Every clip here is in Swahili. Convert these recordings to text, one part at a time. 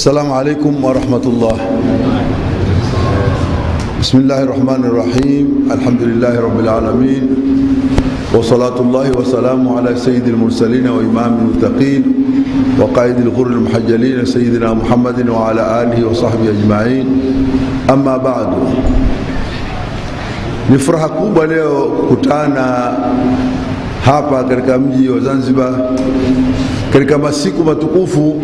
السلام عليكم ورحمة الله. بسم الله الرحمن الرحيم. الحمد لله رب العالمين، وصلاة الله وسلامه على سيد المرسلين وإمام المتقين وقائد الغر المحجلين سيدنا محمد وعلى آله وصحبه أجمعين. أما بعد، ni furaha kubwa leo kutana hapa katika mji wa Zanzibar katika masiku matukufu,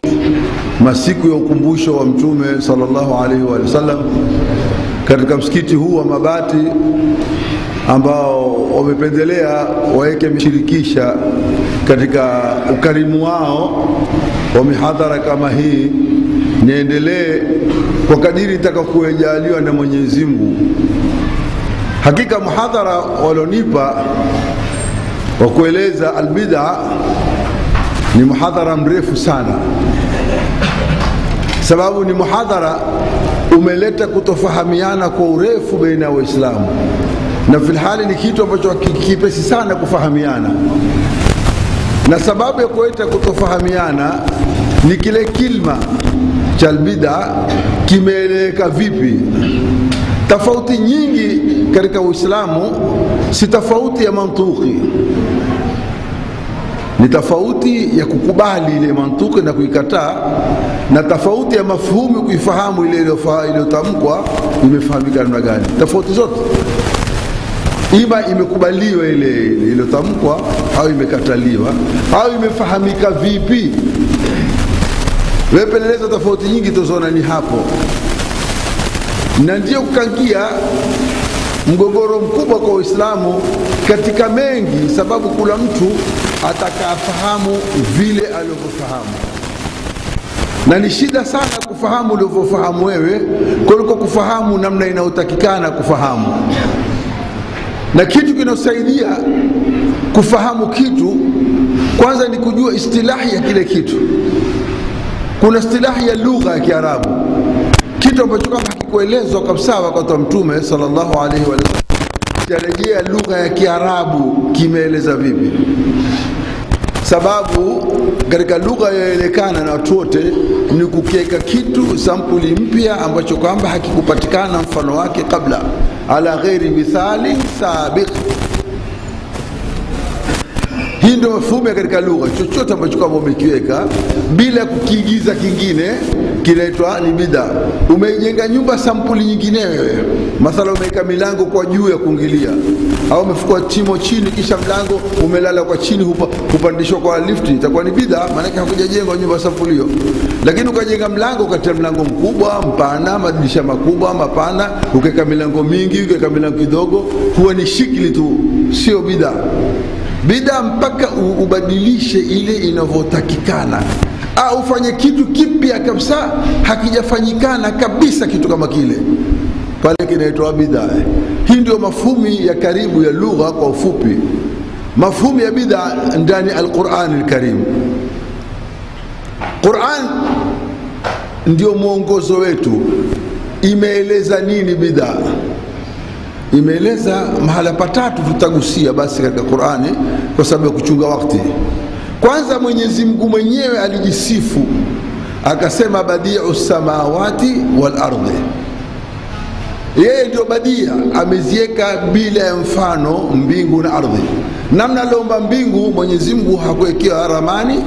masiku ya ukumbusho wa Mtume sallallahu alaihi wa sallam, katika msikiti huu wa mabati ambao wamependelea waweke mshirikisha katika ukarimu wao wa mihadhara kama hii. Niendelee kwa kadiri nitakakojaliwa na Mwenyezi Mungu. Hakika muhadhara walonipa wa kueleza albid'a ni muhadhara mrefu sana, sababu ni muhadhara umeleta kutofahamiana kwa urefu baina ya Waislamu, na filhali ni kitu ambacho kipesi sana kufahamiana. Na sababu ya kuleta kutofahamiana ni kile kilma cha albid'a kimeeleweka vipi. Tofauti nyingi katika Uislamu si tofauti ya mantuki, ni tofauti ya kukubali ile mantuki na kuikataa, na tofauti ya mafhumu kuifahamu ile iliyotamkwa imefahamika namna gani. Tofauti zote ima imekubaliwa ile iliyotamkwa au imekataliwa au imefahamika vipi. Wewe peleleza tofauti nyingi tuzoona ni hapo, na ndio kukangia mgogoro mkubwa kwa Uislamu katika mengi, sababu kula mtu atakafahamu vile alivyofahamu, na ni shida sana kufahamu ulivyofahamu wewe kuliko kufahamu namna inayotakikana kufahamu. Na kitu kinasaidia kufahamu kitu kwanza ni kujua istilahi ya kile kitu. Kuna istilahi ya lugha ya Kiarabu, kitu ambacho kama hakikuelezwa kabisa wakati wa Mtume sallallahu alaihi wa sallam, tarejea lugha ya Kiarabu kimeeleza vipi. Sababu katika lugha yaelekana na watu wote ni kukieka kitu sampuli mpya ambacho kwamba hakikupatikana mfano wake kabla, ala ghairi mithali sabiq. Hii ndio mfumo katika lugha. Chochote ambacho kama umekiweka bila kukiigiza kingine kinaitwa ni bid'a. Umejenga nyumba sampuli nyingine wewe, mathalan umeweka milango kwa juu ya kuingilia, au umefukua timo chini kisha mlango umelala kwa chini hupandishwa kwa lifti, itakuwa ni bid'a, maana hakujajengwa nyumba sampuli hiyo. Lakini ukajenga mlango kati ya mlango mkubwa mpana, madirisha makubwa mapana, ukaweka milango mingi, ukaweka milango kidogo, huwa ni shikli tu, sio bid'a. Bid'a mpaka ubadilishe ile inavyotakikana, au ufanye kitu kipya kabisa hakijafanyikana kabisa kitu kama kile, pale kinaitwa bid'a. Hii ndio mafhumu ya karibu ya lugha kwa ufupi. Mafhumu ya bid'a ndani al-Qur'an al-Karim. Qur'an ndio mwongozo wetu. Imeeleza nini bid'a? Imeeleza mahala patatu tutagusia basi katika Qur'ani kwa sababu ya kuchunga wakati. Kwanza, Mwenyezi Mungu mwenyewe alijisifu akasema badi'u samawati wal ardi. Yeye ndio badia, amezieka bila ya mfano mbingu na ardhi. Namna aliomba mbingu Mwenyezi Mungu hakuwekea ramani,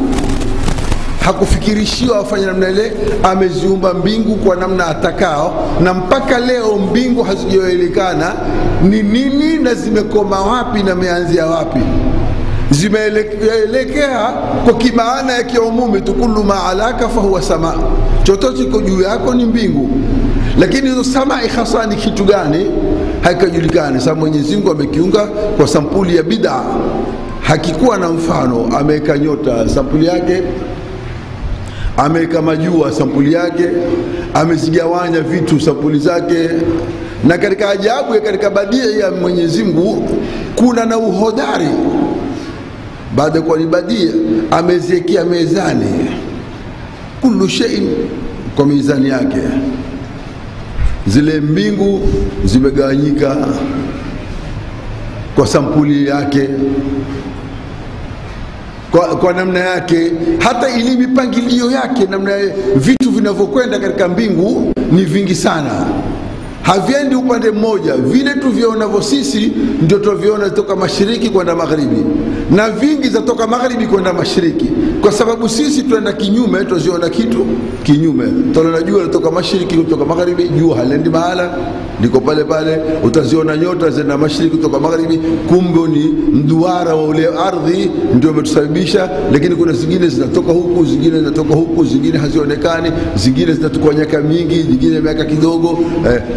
hakufikirishiwa afanye namna ile, ameziumba mbingu kwa namna atakao, na mpaka leo mbingu hazijaelekana ni nini na zimekoma wapi na meanzia wapi. Zimeelekea kwa kimaana ya kiumumi tu, kullu ma alaka fa huwa sama, chochote kiko juu yako ni mbingu. Lakini hizo sama hasa ni kitu gani haikajulikani. Sasa Mwenyezi Mungu amekiunga kwa sampuli ya bid'a, hakikuwa na mfano. Ameweka nyota sampuli yake, ameweka majua sampuli yake, amezigawanya vitu sampuli zake. Na katika ajabu ya katika badia ya Mwenyezi Mungu kuna na uhodari. Baada kwa ni badia, ameziwekea mezani kullu shay'in kwa mizani yake. Zile mbingu zimegawanyika kwa sampuli yake, kwa namna yake, hata ili mipangilio yake, namna vitu vinavyokwenda katika mbingu ni vingi sana, haviendi upande mmoja. Vile tuvionavyo sisi ndio tuviona kutoka mashariki kwenda magharibi, na vingi zatoka magharibi kwenda mashariki, kwa sababu sisi tuenda kinyume, tuziona kitu kinyume. Tunaona jua kutoka mashariki kutoka magharibi, jua halendi mahala, liko pale pale. Utaziona nyota zina mashariki kutoka magharibi, kumbe ni mduara wa ule ardhi ndio umetusababisha. Lakini kuna zingine zinatoka huku, zingine zinatoka huku, zingine hazionekani, zingine zinatoka miaka mingi, zingine miaka kidogo,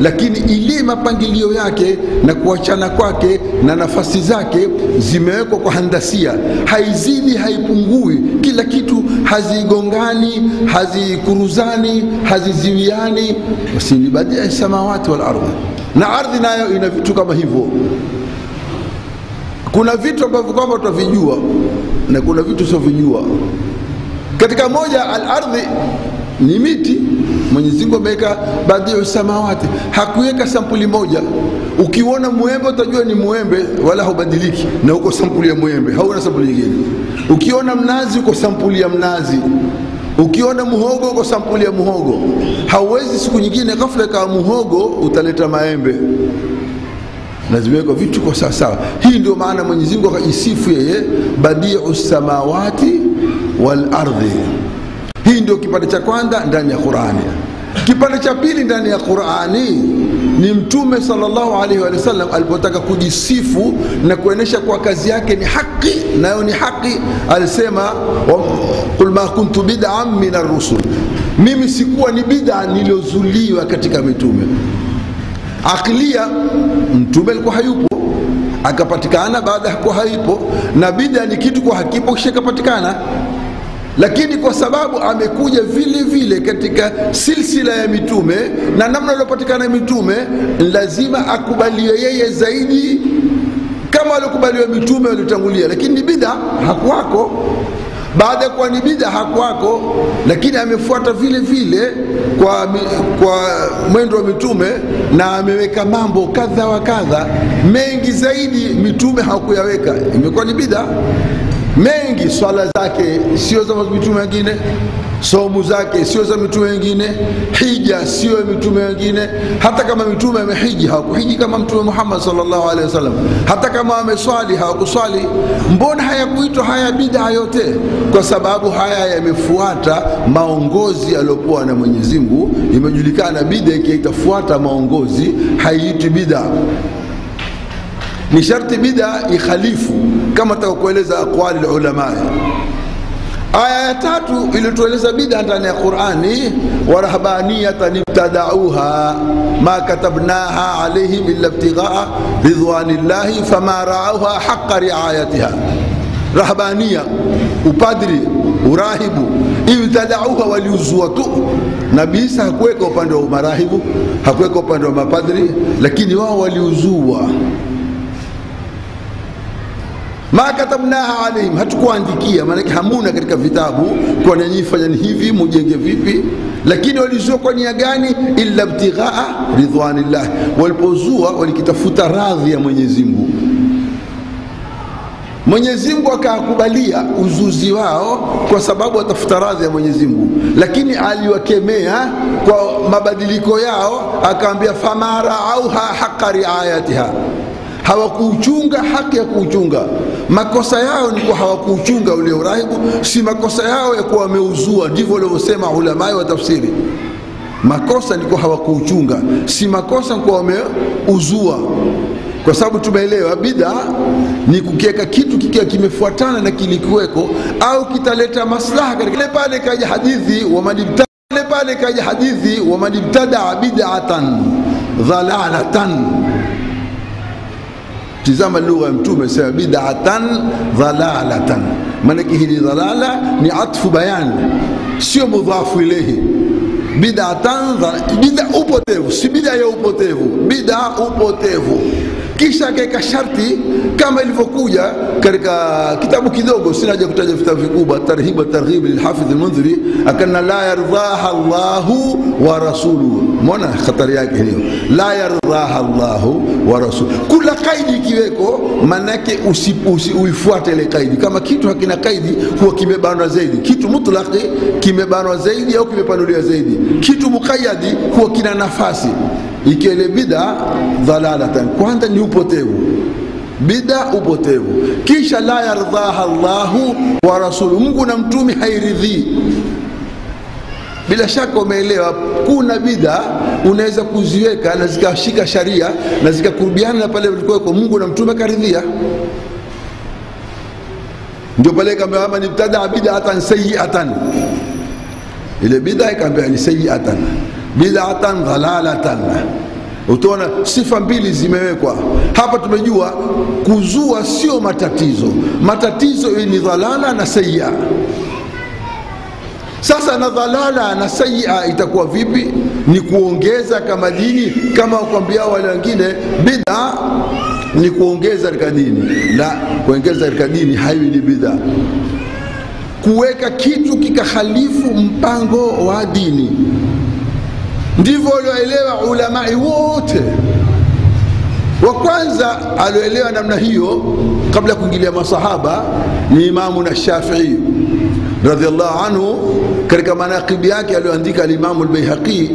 lakini ile mapangilio yake na kuachana kwake na nafasi zake zimewekwa kwa handasia, haizidi haipungui, kila kitu hazigongani, hazikuruzani, haziziwiani. Wasini badia samawati wal ardhi, na ardhi nayo ina vitu kama hivyo. Kuna vitu ambavyo kwamba tutavijua na kuna vitu sivijua. Katika moja al-ardhi ni miti. Mwenyezi Mungu ameweka badia samawati, hakuweka sampuli moja. Ukiona muembe utajua ni muembe, wala hubadiliki, na uko sampuli ya muembe, hauna sampuli nyingine. Ukiona mnazi uko sampuli ya mnazi, ukiona muhogo uko sampuli ya muhogo. Hauwezi siku nyingine ghafla kama muhogo utaleta maembe. Lazima iko vitu kwa sawa. Hii ndio maana Mwenyezi Mungu akajisifu yeye badiu samawati wal ardhi. Hii ndio kipande cha kwanza ndani ya Qur'ani. Kipande cha pili ndani ya Qur'ani ni Mtume sallallahu alaihi wa sallam alipotaka kujisifu na kuonesha kwa kazi yake ni haki, nayo ni haki. Alisema qul ma kuntu bid'an min ar-rusul, mimi sikuwa ni bid'a niliozuliwa katika mitume. Aklia Mtume alikuwa hayupo, akapatikana baada ya kuwa hayupo, na bid'a ni kitu kwa hakipo kisha kapatikana. Lakini kwa sababu amekuja vile vile katika silsila ya mitume na namna iliyopatikana mitume, lazima akubaliwe yeye zaidi kama alikubaliwa mitume waliotangulia. Lakini bid'a hakuwako, baada ya kuwa ni bid'a hakuwako, lakini amefuata vile vile kwa mwendo wa mitume, na ameweka mambo kadha wa kadha mengi zaidi mitume hakuyaweka. Imekuwa ni bid'a mengi. Swala zake sio za mitume wengine, somu zake sio za mitume wengine, hija sio ya mitume wengine. Hata kama mitume amehiji, hawakuhiji kama Mtume Muhammad sallallahu alaihi wasallam. Hata kama ameswali, hawakuswali. Mbona hayakuitwa haya bid'a yote? Kwa sababu haya yamefuata maongozi aliyokuwa na Mwenyezi Mungu. Imejulikana bid'a ikiitafuata maongozi haiitwi bid'a. Ni sharti bid'a ikhalifu, kama tutakueleza aqwali ulama. Aya ya 3 ilitueleza bid'a ndani ya Qur'ani, wa rahbaniyatan ibtada'uha ma katabnaha alayhim illa ibtigha'a ridwanillahi fama ra'awha haqqa ri'ayatiha. Rahbaniya, upadri, urahibu, ibtada'uha, waliuzua tu. Nabii Isa hakuweka upande wa marahibu, hakuweka upande wa mapadri, lakini wao waliuzua. Ma katabnaha alayhim, hatukuandikia, maana hamuna katika vitabu kwa nini fanyeni hivi, mujenge vipi. Lakini walizua kwa nia gani? Illa ibtigha'a ridwanillah, walipozua walikitafuta radhi ya Mwenyezi Mungu. Mwenyezi Mungu akakubalia uzuzi wao kwa sababu watafuta radhi ya Mwenyezi Mungu, lakini aliwakemea kwa mabadiliko yao, akaambia famara auha haqqa riayatiha, hawakuchunga haki ya kuchunga. Makosa yao ni kwa hawakuchunga ule urahibu, si makosa yao ya kuwa wameuzua. Ndivyo walivyosema ulama wa tafsiri. Makosa ni kwa hawakuchunga, si makosa kwa wameuzua. Kwa sababu tumeelewa bid'a ni kukiweka kitu kikiwa kimefuatana na kilikuweko au kitaleta maslaha katika pale. Kaja hadithi wa man ibtada bid'atan dhalalatan. Tizama lugha ya Mtume, sema bid'atan dhalalatan, maana hili dhalala ni atfu bayan, sio mudhafu ilayhi. Bid'atan, bid'a upotevu, si bid'a ya upotevu, bid'a upotevu. kisha akaweka sharti kama ilivyokuja katika kitabu kidogo, sina haja kutaja vitabu vikubwa, Tarhib wa Targhib lilhafidh al-Mundhiri, akana la yardaha Allahu wa rasuluhu. Mbona hatari yake hiyo, la yardaha Allahu wa rasuluhu. Kula kaidi ikiweko, manake uifuate ile kaidi. Kama kitu hakina kaidi huwa kimebanwa zaidi. Kitu mutlaqi kimebanwa zaidi au kimepanuliwa zaidi. Kitu muqayyadi huwa kina nafasi. Ikele bid'a dhalalatan, kwanza ni upotevu, bid'a upotevu. Kisha la yardaha Allahu wa rasuluhu, Mungu na mtume hairidhi. Bila shaka umeelewa, kuna bid'a unaweza kuziweka na zikashika sharia na zikakurubiana na pale ulikuwa Mungu na mtume karidhia. Ndio pale kama ni ibtada bid'atan sayyi'atan, ile bid'a ikambia ni sayyi'atan, bid'atan dhalalatan. Utaona sifa mbili zimewekwa hapa. Tumejua kuzua sio matatizo, matatizo ni dhalala na sayyi'a. Sasa na dhalala na sayyi'a itakuwa vipi? Ni kuongeza kama dini, kama ukwambia wale wengine bid'a ni kuongeza katika dini. La, kuongeza katika dini haiwi ni bid'a. Kuweka kitu kikahalifu mpango wa dini, ndivyo walioelewa ulamai wote. Wa kwanza alioelewa namna hiyo kabla kuingilia masahaba ni Imamu na Shafi'i radhiallahu anhu. Katika manaqib yake alioandika al-Imam al-Baihaqi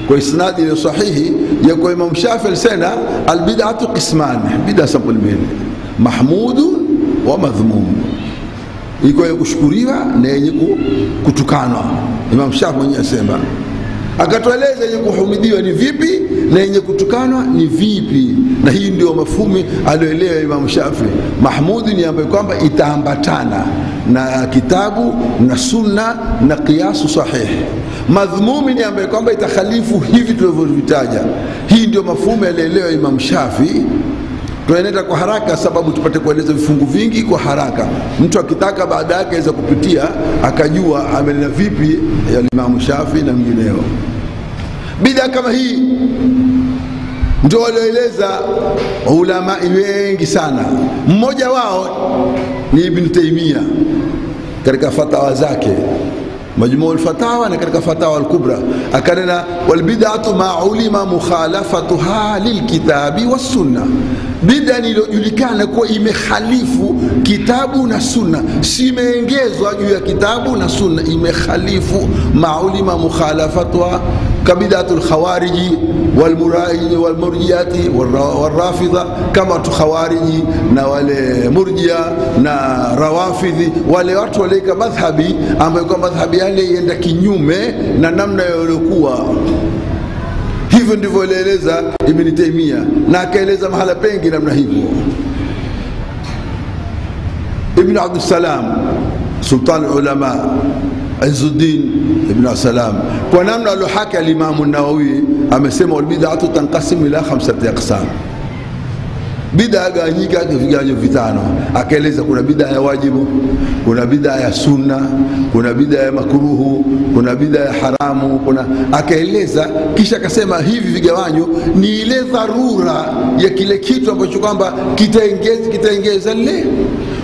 kwa isnadi iliyo sahihi ya kwa Imam Shafi'i alisema al-bid'atu qisman, bid'a sampuli mbili, mahmudu wa madhmum. Iko ya kushukuriwa na yenye kutukanwa. Imam Shafi'i mwenyewe asema, akatueleza yenye kuhumidiwa ni vipi na yenye kutukanwa ni vipi. Na hii ndio mafhumi alioelewa Imam Shafi'i. Mahmudi ni ambayo kwamba itaambatana na kitabu na sunna na qiyasu sahihi. Madhmumi ni ambayo kwamba itakhalifu hivi tulivyovitaja. Hii ndio mafhumi alielewa Imam Shafi'i. Tunaenda kwa haraka sababu tupate kueleza vifungu vingi kwa haraka. Mtu akitaka baada yake aweza kupitia akajua amelena vipi ya Imam Shafi'i na mwingineo. Bid'a kama hii ndio walioeleza ulama wengi sana. Mmoja wao ni Ibn Taymiyyah katika fatawa zake, Majmu' al-Fatawa na katika Fatawa al-Kubra, akanena wal bid'atu ma ulima mukhalafatuha lilkitabi was sunna. Bid'a iliyojulikana kwa imekhalifu kitabu na sunna, si imeongezwa juu ya kitabu na sunna, imekhalifu ma ulima mukhalafatuha kabid'atul khawariji wal murjiyati wal rafidha, kama tu khawariji na wale murjia na rawafidhi, wale watu waleka madhhabi ambayo kwa madhhabi yale yenda kinyume na namna yaliokuwa. Hivyo ndivyo alieleza Ibn Taymiyyah, na akaeleza mahala pengi namna hivyo. Ibn Abdul Salam sultan ulama Izzuddin ibn Salam, kwa namna alohaki al-Imam an-Nawawi, amesema wal bid'atu tanqasimu ila 5 aqsam. Bid'a ganyika vigawanyo vitano. Akaeleza kuna bid'a ya wajibu, kuna bid'a ya sunna, kuna bid'a ya makruhu, kuna bid'a ya haramu, kuna akaeleza. Kisha akasema hivi vigawanyo ni ile dharura ya kile kitu ambacho kwamba kitaongeza ile.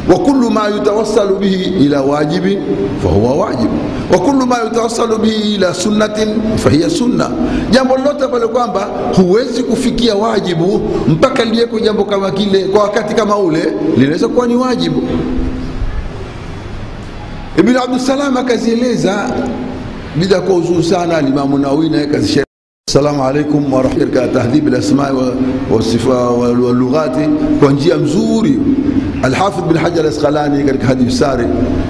Wa kullu ma yutawassalu bihi ila wajibi fa huwa wajib, wa kullu ma yutawassalu bihi ila sunnatin fa hiya sunna. Jambo lote pale kwamba huwezi kufikia wajibu mpaka liweko jambo kama kile kwa wakati kama ule, linaweza kuwa ni wajibu. Ibn Abdul Salam akazieleza bid'a kwa uzuri sana. Imam Nawawi naye kazisha. Assalamu alaykum wa rahmatullahi tahdhib al-asma' wa sifa wal lughati kwa njia mzuri. Al-Hafidh bin Hajar al-Asqalani katika Hadith Sari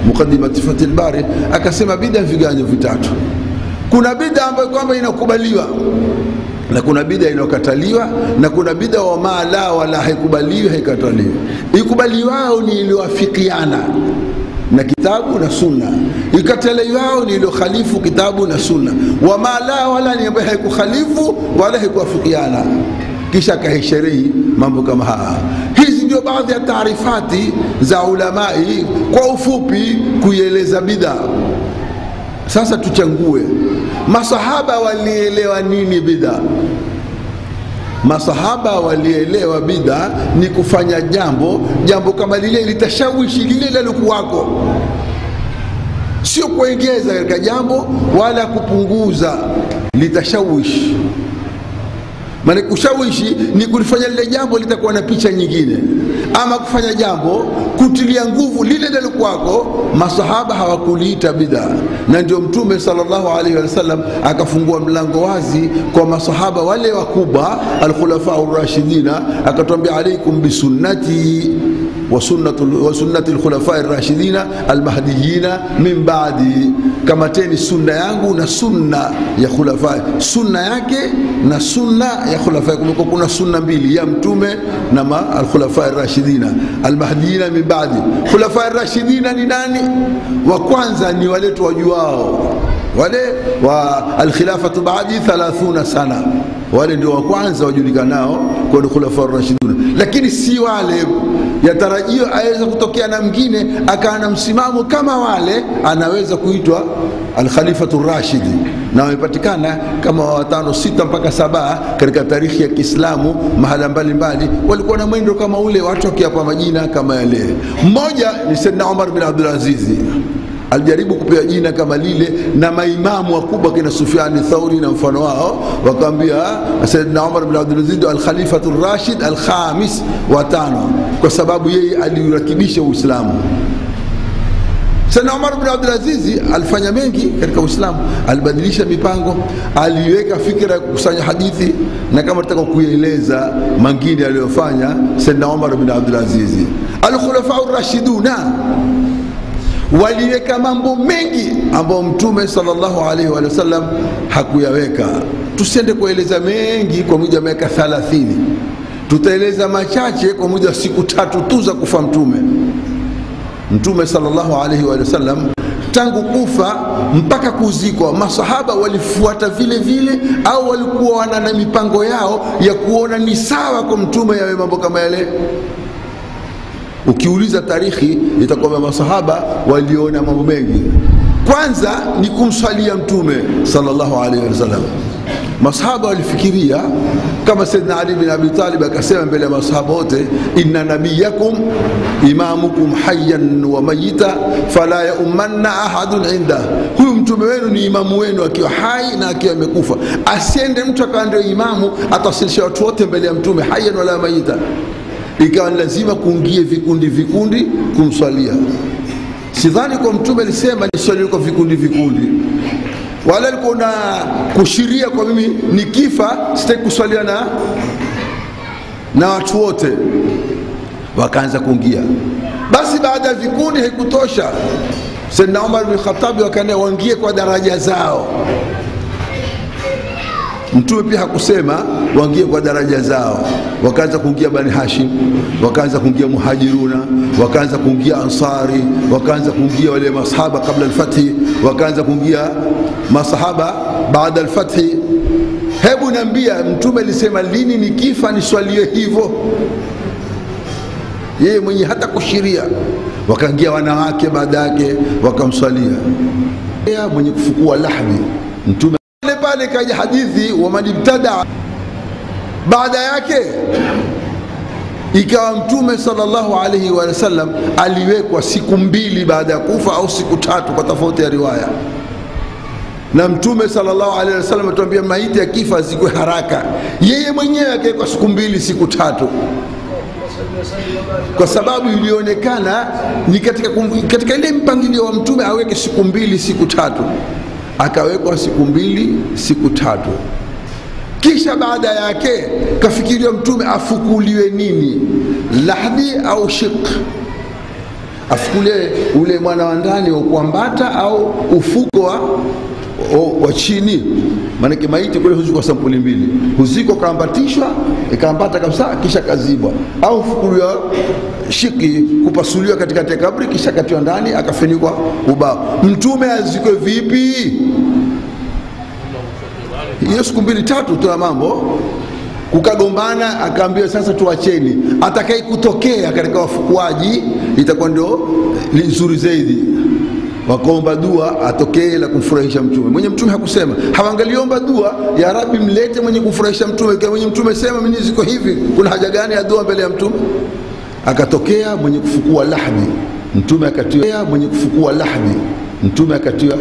muqaddimat Fath al-Bari akasema bid'a viganyo vitatu. Kuna bid'a ambayo kwamba inakubaliwa na kuna bid'a inokataliwa, na kuna bid'a wa ma la wala haikubaliwi haikataliwi. Ikubaliwao ni iliyowafikiana na kitabu na sunna, ikataliwao ni iliyokhalifu kitabu na sunna. Wa ma la wala ni ambayo haikukhalifu wala haikuwafikiana. Kisha kahisharii mambo kama haya. Hizi ndio baadhi ya taarifati za ulamai kwa ufupi kuieleza bid'a. Sasa tuchangue masahaba walielewa nini bid'a. Masahaba walielewa bid'a ni kufanya jambo kama lile litashawishi lile lilokuwako, sio kuongeza katika jambo wala kupunguza, litashawishi. Maana kushawishi ni kulifanya lile jambo litakuwa na picha nyingine, ama kufanya jambo kutilia nguvu lile lilokuwako. Masahaba hawakuliita bid'a, na ndio Mtume sallallahu alaihi wasallam akafungua mlango wazi kwa masahaba wale wakubwa al-khulafa ar-rashidina, akatwambia alaikum bisunnati wa sunnati al-khulafa ar-rashidina al-mahdiyina min ba'di, kamateni sunna yangu na sunna ya khulafa. Sunna yake na sunna ya khulafa, kuna sunna mbili, ya Mtume na al-khulafa ar-rashidina al-mahdiyina min ba'di. Khulafa ar-rashidina ni nani? Wa kwanza ni wale tuwajuao, wale wa al-khilafatu ba'di 30 sana, wale ndio wa kwanza wajulikanao kwa khulafa ar-rashiduna. Lakini si wale yatarajio aweza kutokea na mwingine akawa na msimamo kama wale, anaweza kuitwa al-khalifatu ar-rashidi, na wamepatikana kama 5, 6 mpaka 7 katika tarikhi ya Kiislamu mahala mbalimbali walikuwa na mwendo kama ule, watu wakiapa majina kama yale. Mmoja ni Sayyidina Umar bin Abdul Aziz, alijaribu kupewa jina kama lile na maimamu wakubwa kina Sufyan Thauri na mfano wao, wakaambia Sayyidina Umar bin Abdul Aziz al-Khalifatu ar-Rashid al-Khamis wa 5, kwa sababu yeye aliurakibisha Uislamu. Sayyidina Umar bin Abdul Aziz alifanya mengi katika Uislamu, alibadilisha mipango, aliweka fikra ya kukusanya hadithi, na kama tutaka kuieleza mengine aliyofanya Sayyidina Umar bin Abdul Aziz. Al-Khulafa ar-Rashiduna waliweka mambo mengi ambayo Mtume sallallahu alaihi wasallam hakuyaweka. Tusiende kueleza mengi kwa muda wa miaka 30, tutaeleza machache kwa muda wa siku 3 tu za kufa Mtume. Mtume sallallahu alaihi wasallam tangu kufa mpaka kuzikwa, masahaba walifuata vile vile, au walikuwa wana mipango yao ya kuona ni sawa kwa Mtume yawe mambo kama yale. Ukiuliza tarikhi itakuwa masahaba waliona mambo mengi. Kwanza ni kumswalia Mtume sallallahu alaihi wasallam. Masahaba walifikiria kama Sayyidina Ali bin Abi Talib akasema mbele ya masahaba wote, inna nabiyakum imamukum hayyan wa mayita fala yaumanna ahadun inda, huyu mtume wenu ni imamu wenu akiwa hai na akiwa amekufa, asiende mtu akawa ndio imamu atawasilisha watu wote mbele ya Mtume hayyan wala mayita. Ikawa lazima kuingie vikundi kumswalia. Sidhani kwa Mtume alisema niswalie kwa vikundi, wala alikuwa na kushiria kwa mimi nikifa sitaki kuswalia na watu wote. Wakaanza kuingia. Basi baada ya vikundi haikutosha, Sayyidina Umar bin Khattab wakaenda waingie kwa daraja zao. Mtume pia hakusema waingie kwa daraja zao. Wakaanza kuingia Bani Hashim, wakaanza kuingia Muhajiruna, wakaanza kuingia Ansari, wakaanza kuingia wale masahaba kabla al-Fathi, wakaanza kuingia masahaba baada al-Fathi. Hebu niambia, Mtume alisema lini nikifa niswalie hivyo? Yeye mwenye hata kushiria. Wakaingia wanawake baada yake wakamswalia. Yeye mwenye kufukua lahmi. Mtume pale kaja hadithi wa man ibtada, baada yake ikawa Mtume sallallahu alaihi wasallam aliwekwa siku 2 baada ya kufa au siku 3 kwa tofauti ya riwaya. Na Mtume sallallahu alaihi wasallam atuambia maiti akifa zikwe haraka, yeye mwenyewe akawekwa siku 2 siku 3, kwa sababu ilionekana ni katika ile mpangilio wa Mtume aweke siku 2 siku 3, akawekwa siku 2 siku 3. Kisha baada yake kafikiria Mtume afukuliwe nini, lahdi au shiq, afukulie ule mwana wa ndani wa kuambata au ufuko wa chini. Maana maiti kule huzikwa sampuli 2, huzikwa kaambatishwa ikaambata kabisa kisha kazibwa, au fukuliwa shiki, kupasuliwa katikati ya kabri kisha katiwa ndani akafunikwa ubao. Mtume azikwe vipi? Hiyo siku 2 3 tu mambo kukagombana, akaambiwa sasa tuacheni, atakaye kutokea katika wafukuaji itakuwa ndio nzuri zaidi. wakaomba dua atokee la kumfurahisha mtume. Mwenye mtume hakusema, hawangaliomba dua ya Rabbi mlete mwenye kumfurahisha mtume. Kwa mwenye mtume sema mimi ziko hivi, kuna haja gani ya dua mbele ya mtume? Akatokea mwenye kufukua lahdi, mtume akatiwa mwenye kufukua lahdi, mtume akatiwa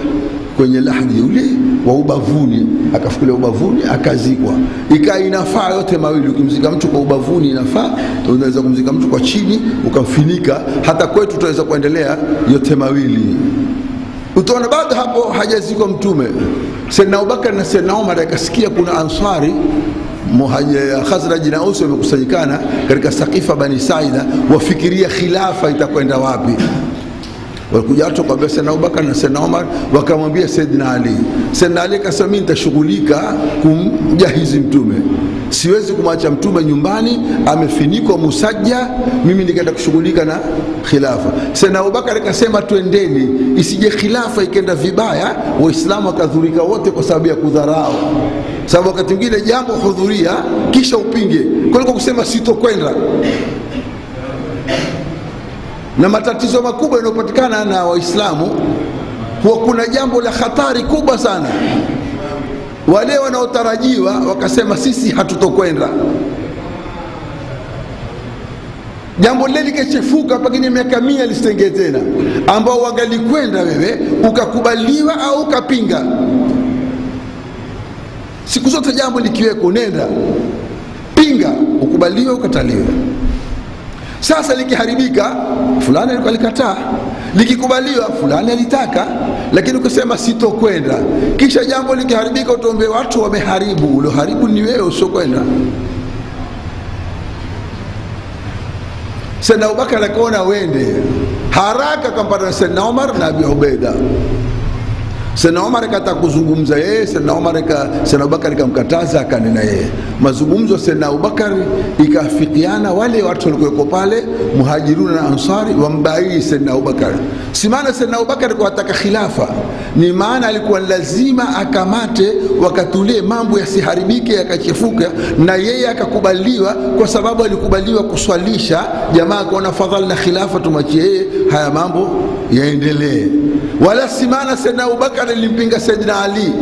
kwenye lahdi ule wa ubavuni, akafukuliwa ubavuni akazikwa. Ika inafaa yote mawili, ukimzika mtu kwa ubavuni inafaa, unaweza kumzika mtu kwa chini ukamfinika. Hata kwetu tutaweza kuendelea yote mawili. Utaona baada hapo hajazikwa mtume, Sayyidina Abubakar na Sayyidina Umar akasikia kuna Ansari Khazraj na Aus wamekusanyikana katika Saqifa Bani Saida, wafikiria khilafa itakwenda wapi. Walikuja watu kwa Sayyidina Abubakar na Sayyidina Umar, wakamwambia Sayyidina Ali. Sayyidina Ali akasema mimi nitashughulika kumjahizi mtume, siwezi kumwacha mtume nyumbani amefinikwa musajja, mimi nikaenda kushughulika na khilafa. Sayyidina Abubakar akasema twendeni, isije khilafa ikenda vibaya, waislamu wakadhurika wote kwa sababu ya kudharau. Sababu wakati mwingine jambo hudhuria kisha upinge, kuliko kusema sitokwenda. Na matatizo makubwa yanayopatikana na waislamu huwa kuna jambo la hatari kubwa sana, wale wanaotarajiwa wakasema sisi hatutokwenda, jambo lile likechefuka pengine miaka 100 lisitengee tena, ambao wangalikwenda wewe ukakubaliwa au ukapinga. Siku zote jambo likiweko nenda pinga, ukubaliwe ukataliwe. Sasa likiharibika fulani alikataa, likikubaliwa fulani alitaka, lakini ukisema sitokwenda, kisha jambo likiharibika utombe watu wameharibu, ule haribu ni wewe usiokwenda. Sayyidina Abubakar akaona wende haraka, kampata Sayyidina Umar na Abi Ubaida. Sayyidina Umar akataka kuzungumza yeye, Sayyidina Abubakar akamkataza, akanena yeye. Mazungumzo Sayyidina Abubakar ikafikiana wale watu walikuwa pale Muhajiruna na Ansari wambai Sayyidina Abubakar. Si maana Sayyidina Abubakar kwa ataka khilafa, ni maana alikuwa lazima akamate wakatulie mambo yasiharibike yakachefuka, na yeye akakubaliwa kwa sababu alikubaliwa kuswalisha jamaa, kwa fadhali na khilafa tumachie yeye, haya mambo yaendelee. Wala si maana Sayyidina Abubakar alimpinga Sayyidina Ali.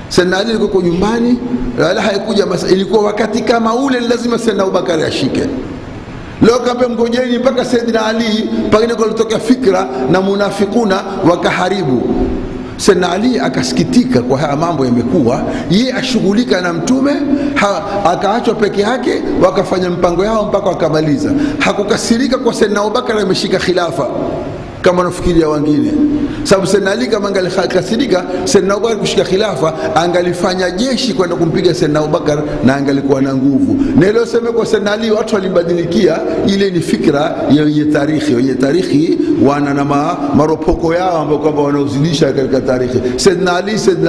Sayyidina Ali alikuwa nyumbani, wala haikuja ilikuwa wakati kama ule lazima Sayyidina Abubakar ashike. Leo kape mgojeni mpaka Sayyidina Ali, pengine kulitokea fikra na munafikuna wakaharibu. Sayyidina Ali akasikitika kwa haya mambo yamekuwa, yeye ashughulika na mtume, akaachwa peke yake, wakafanya mpango yao mpaka wakamaliza. Hakukasirika kwa Sayyidina Abubakar ameshika khilafa kama nafikiria wengine, sababu Sayyidina Ali kama angalikasirika Sayyidina Abubakar kushika khilafa, angalifanya jeshi kwenda kumpiga Sayyidina Abubakar na angalikuwa na nguvu. Na ile sema kwa Sayyidina Ali watu walibadilikia, ile ni fikra ya wenye tarikhi wana na maropoko yao ambao kwamba wanaozidisha katika tarikhi. Sayyidina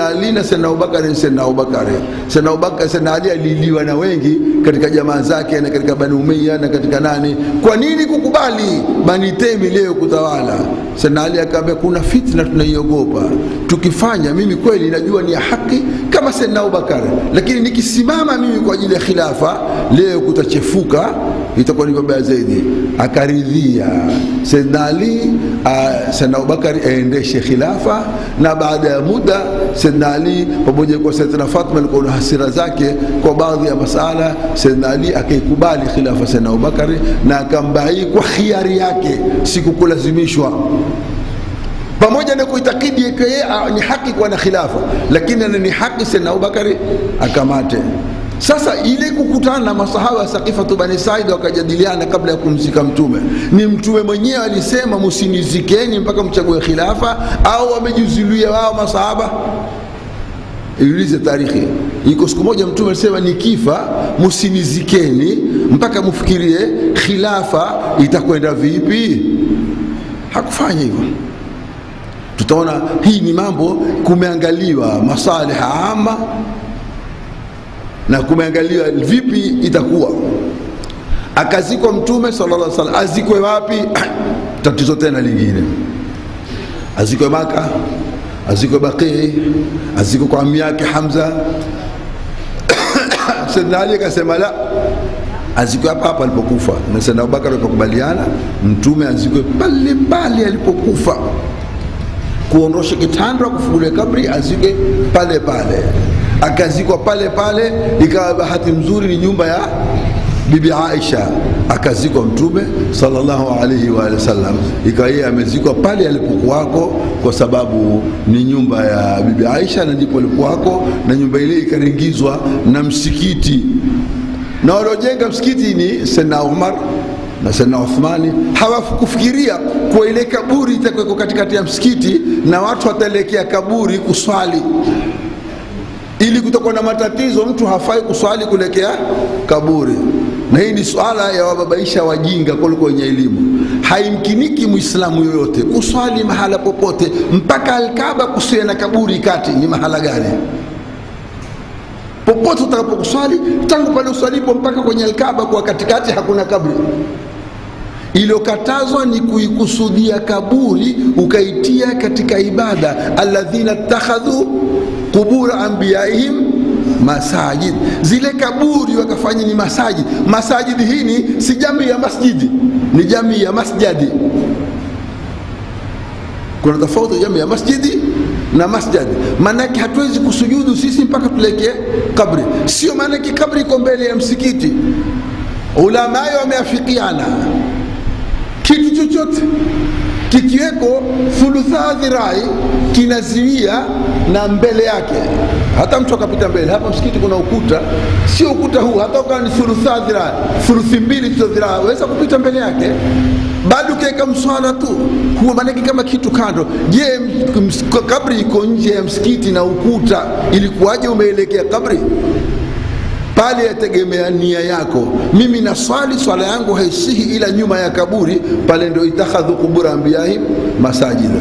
Ali na Sayyidina Abubakar, Sayyidina Ali aliliwa na wengi katika jamaa zake na katika Bani Umayya na katika nani. Kwa nini kukubali Bani Taymi leo kutawala? Sayyidina Ali akaambia kuna fitna tunaiogopa, tukifanya mimi kweli najua ni ya haki kama Sayyidina Abubakar, lakini nikisimama mimi kwa ajili ya khilafa leo kutachefuka, itakuwa ni vibaya zaidi. Akaridhia Sayyidina Ali Sayyidina Abubakar aendeshe khilafa, na baada ya muda Sayyidina Ali pamoja kwa Sayyidina Fatima alikuwa na hasira zake kwa baadhi ya masala, Sayyidina Ali akaikubali khilafa Sayyidina Abubakar na akambai kwa khiari yake, sikulazimishwa, pamoja na kuitakidi yeye ni haki kwa na khilafa, lakini ni haki Sayyidina Abubakar akamate. Sasa ile kukutana na masahaba wa Saqifa Bani Said wakajadiliana kabla ya kumzika mtume, ni mtume mwenyewe alisema msinizikeni mpaka mchague khilafa, au wamejizuilia wao masahaba? Iulize tarikhi, iko siku moja mtume alisema nikifa msinizikeni mpaka mfikirie khilafa itakwenda vipi? Hakufanya hivyo. Tutaona hii ni mambo kumeangaliwa masalih ama na kumeangaliwa vipi itakuwa. Akazikwa mtume sallallahu alaihi wasallam, azikwe wapi? Tatizo tena lingine, azikwe Maka, azikwe Baqi, azikwe kwa ammi yake Hamza. Sayyidina Ali akasema la, azikwe hapa alipokufa. Na Sayyidina Abubakar alipokubaliana mtume azikwe pale alipokufa. kuondosha kitandwa, kufungulia kabri, azike pale pale. Akazikwa pale pale. Ikawa bahati mzuri ni nyumba ya Bibi Aisha, akazikwa Mtume sallallahu alaihi wa sallam. Ikawa yeye amezikwa pale alipokuwako, kwa sababu ni nyumba ya Bibi Aisha na ndipo alipokuwako, na nyumba ile ikaringizwa na msikiti, na waliojenga msikiti ni Sayyidina Umar na Sayyidina Uthmani. Hawakufikiria kwa ile kaburi itakuwa katikati ya msikiti na watu wataelekea kaburi kuswali, ili kutokuwa na matatizo. Mtu hafai kuswali kuelekea kaburi, na hii ni swala ya wababaisha wajinga kuliko wenye elimu. Haimkiniki Muislamu yoyote kuswali mahala popote mpaka Al-Kaaba kusiwe na kaburi kati. Ni mahala gani? Popote utakapokuswali, tangu pale uswalipo mpaka kwenye Al-Kaaba kwa katikati hakuna kaburi. Iliyokatazwa ni kuikusudia kaburi ukaitia katika ibada. Alladhina takhadhu qubur anbiyaihim masajid, zile kaburi wakafanya ni masajid. Masajid hii ni si jamii ya masjidi, ni jamii ya masjadi. Kuna tofauti jamii ya masjidi na masjadi. Maanake hatuwezi kusujudu sisi mpaka tulekee kabri. Sio maanake kabri iko mbele ya msikiti. Ulama wameafikiana kitu chochote kikiweko thulutha dhirai kinaziwia na mbele yake. Hata mtu akapita mbele, hapa msikiti kuna ukuta, sio ukuta huu, hata ukawa ni thulutha dhirai, thuluthi mbili tu dhirai, waweza kupita mbele yake. Bado keka mswala tu, huwa manaki kama kitu kando. Je, kabri iko nje ya msikiti na ukuta, ilikuwaje umeelekea kabri? Pale yategemea nia yako. Mimi na swala yangu haisihi ila nyuma ya kaburi, pale ndio itakhadhu qubur anbiyahim masajida.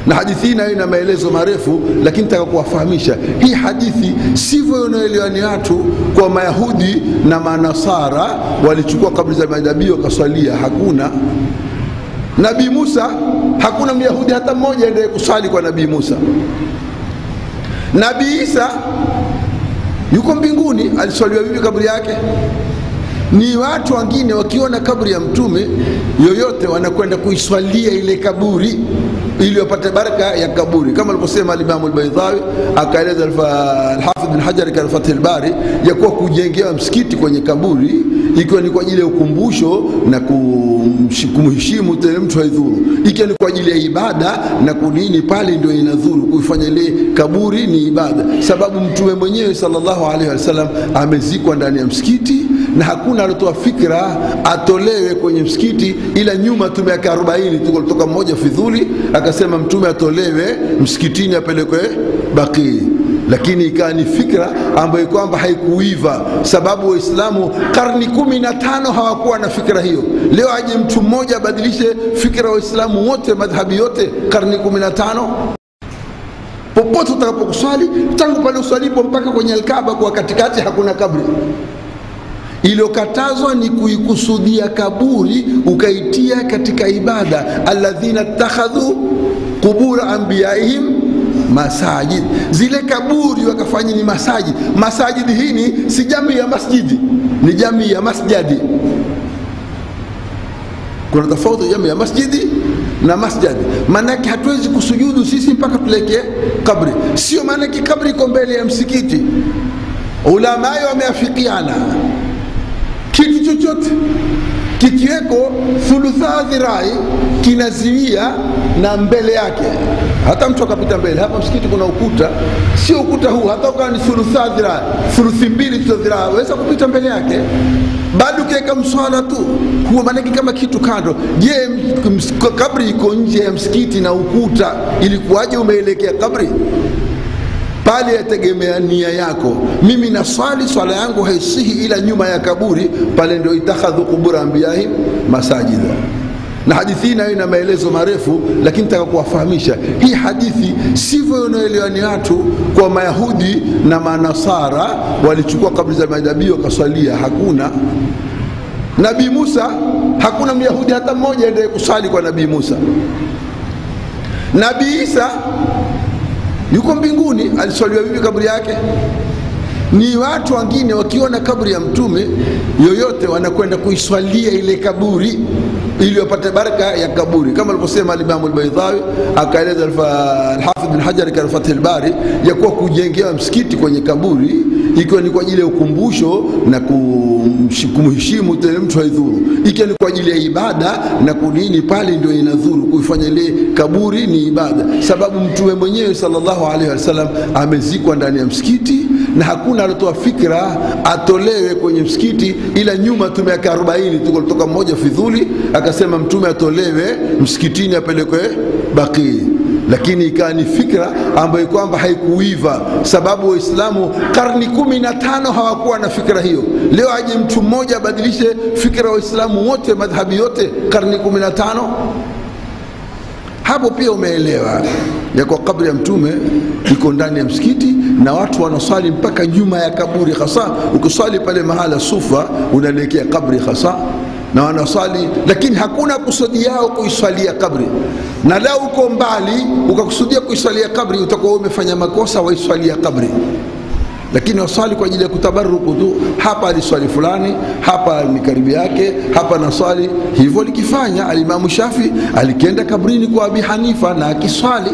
Na hadithi hii ina maelezo marefu, lakini nataka kuwafahamisha hii hadithi sivyo inaelewa ni watu. Kwa Mayahudi na Manasara walichukua kabri za manabii wakaswalia. Hakuna Nabii Musa, hakuna Myahudi hata mmoja ndiye kuswali kwa Nabii Musa. Nabii Isa yuko mbinguni, aliswaliwa vipi kaburi yake? Ni watu wengine wakiona kaburi ya mtume yoyote wanakwenda kuiswalia ile kaburi ili wapate baraka ya kaburi, kama alivyosema al-Imam al-Baydawi, akaeleza al-Hafidh bin Hajar katika Fath al-Bari, ya kuwa kujengewa msikiti kwenye kaburi ikiwa ni kwa ajili ya ukumbusho na kumheshimu tena mtu haidhuru, ikiwa ni kwa ajili ya ibada na kunini, pale ndio inadhuru. Kuifanya ile kaburi ni ibada, sababu mtume mwenyewe sallallahu alaihi wasallam amezikwa ndani ya msikiti, na hakuna alitoa fikra atolewe kwenye msikiti ila nyuma tu miaka 40 tuko kutoka mmoja Fidhuli akasema mtume atolewe msikitini apelekwe Baqi. Lakini ikawa ni fikra ambayo kwamba haikuiva, sababu Waislamu karni 15 hawakuwa na fikra hiyo. Leo aje mtu mmoja abadilishe fikra Waislamu wote madhhabi yote karni 15? Popote utakapokuswali, tangu pale uswalipo mpaka kwenye Al-Kaaba kwa katikati hakuna kaburi. Iliyokatazwa ni kuikusudia kaburi ukaitia katika ibada. Alladhina takhadhu qubur anbiyaihim masajid, zile kaburi wakafanya ni masajid. Masajid hii ni si jamii ya masjidi, ni jamii ya masjadi. Kuna tofauti jamii ya masjidi na masjadi. Maanake hatuwezi kusujudu sisi mpaka tulekee kabri. Sio maanake kabri iko mbele ya msikiti. Ulama wameafikiana kitu chochote kikiweko thulutha dhirai kinaziwia na mbele yake. Hata mtu akapita mbele, hapa msikiti kuna ukuta, sio ukuta huu, hata ukawa ni thulutha dhirai, thuluthi mbili tu dhirai, waweza kupita mbele yake. Bado keka mswala tu, huwa manaki kama kitu kando. Je, kabri iko nje ya msikiti na ukuta, ilikuwaje umeelekea kabri? Pale yategemea nia yako. Mimi na swala yangu haisihi ila nyuma ya kaburi, pale ndio itakhadhu qubur anbiyahim masajida. Na hadithi hii ina maelezo marefu, lakini nataka kuwafahamisha hii hadithi sivyo inaelewa ni watu. Kwa Mayahudi na Manasara walichukua kabri za manabii wakaswalia. Hakuna Nabii Musa, hakuna Myahudi hata mmoja ndiye kuswali kwa Nabii Musa. Nabii Isa yuko mbinguni, aliswaliwa vipi kaburi yake? Ni watu wengine wakiona kaburi ya mtume yoyote wanakwenda kuiswalia ile kaburi ili wapate baraka ya kaburi, kama alivyosema al-Imam al-Baydawi, akaeleza al-Hafidh bin Hajar katika Fath al-Bari ya kuwa kujengea msikiti kwenye kaburi ikiwa ni kwa ajili ya ukumbusho na kumheshimu tena mtu haidhuru, ikiwa ni kwa ajili ya ibada na kunini, pale ndio inadhuru. Kuifanya ile kaburi ni ibada, sababu Mtume mwenyewe sallallahu alaihi wasallam amezikwa ndani ya msikiti na hakuna alitoa fikra atolewe kwenye msikiti, ila nyuma tu miaka 40 tuko kutoka mmoja Fidhuli akasema Mtume atolewe msikitini apelekwe Baqi, lakini ikawa ni fikra ambayo kwamba haikuiva, sababu Waislamu karni 15 hawakuwa na fikra hiyo. Leo aje mtu mmoja abadilishe fikra Waislamu wote madhhabi yote karni 15? Hapo pia umeelewa ya kwa kabri ya Mtume iko ndani ya msikiti na watu wanaswali mpaka nyuma ya kaburi, hasa ukiswali pale mahala Sufa unaelekea kabri hasa na wanaswali, lakini hakuna kusudi yao kuiswalia kabri. Na lao uko mbali ukakusudia kuiswalia kabri, utakuwa umefanya makosa waiswalia kabri. Lakini waswali kwa ajili ya kutabaruku tu, hapa aliswali fulani, hapa ni karibu yake, hapa na swali. Hivyo likifanya al-Imam Shafi alikenda kabrini kwa Abi Hanifa na akiswali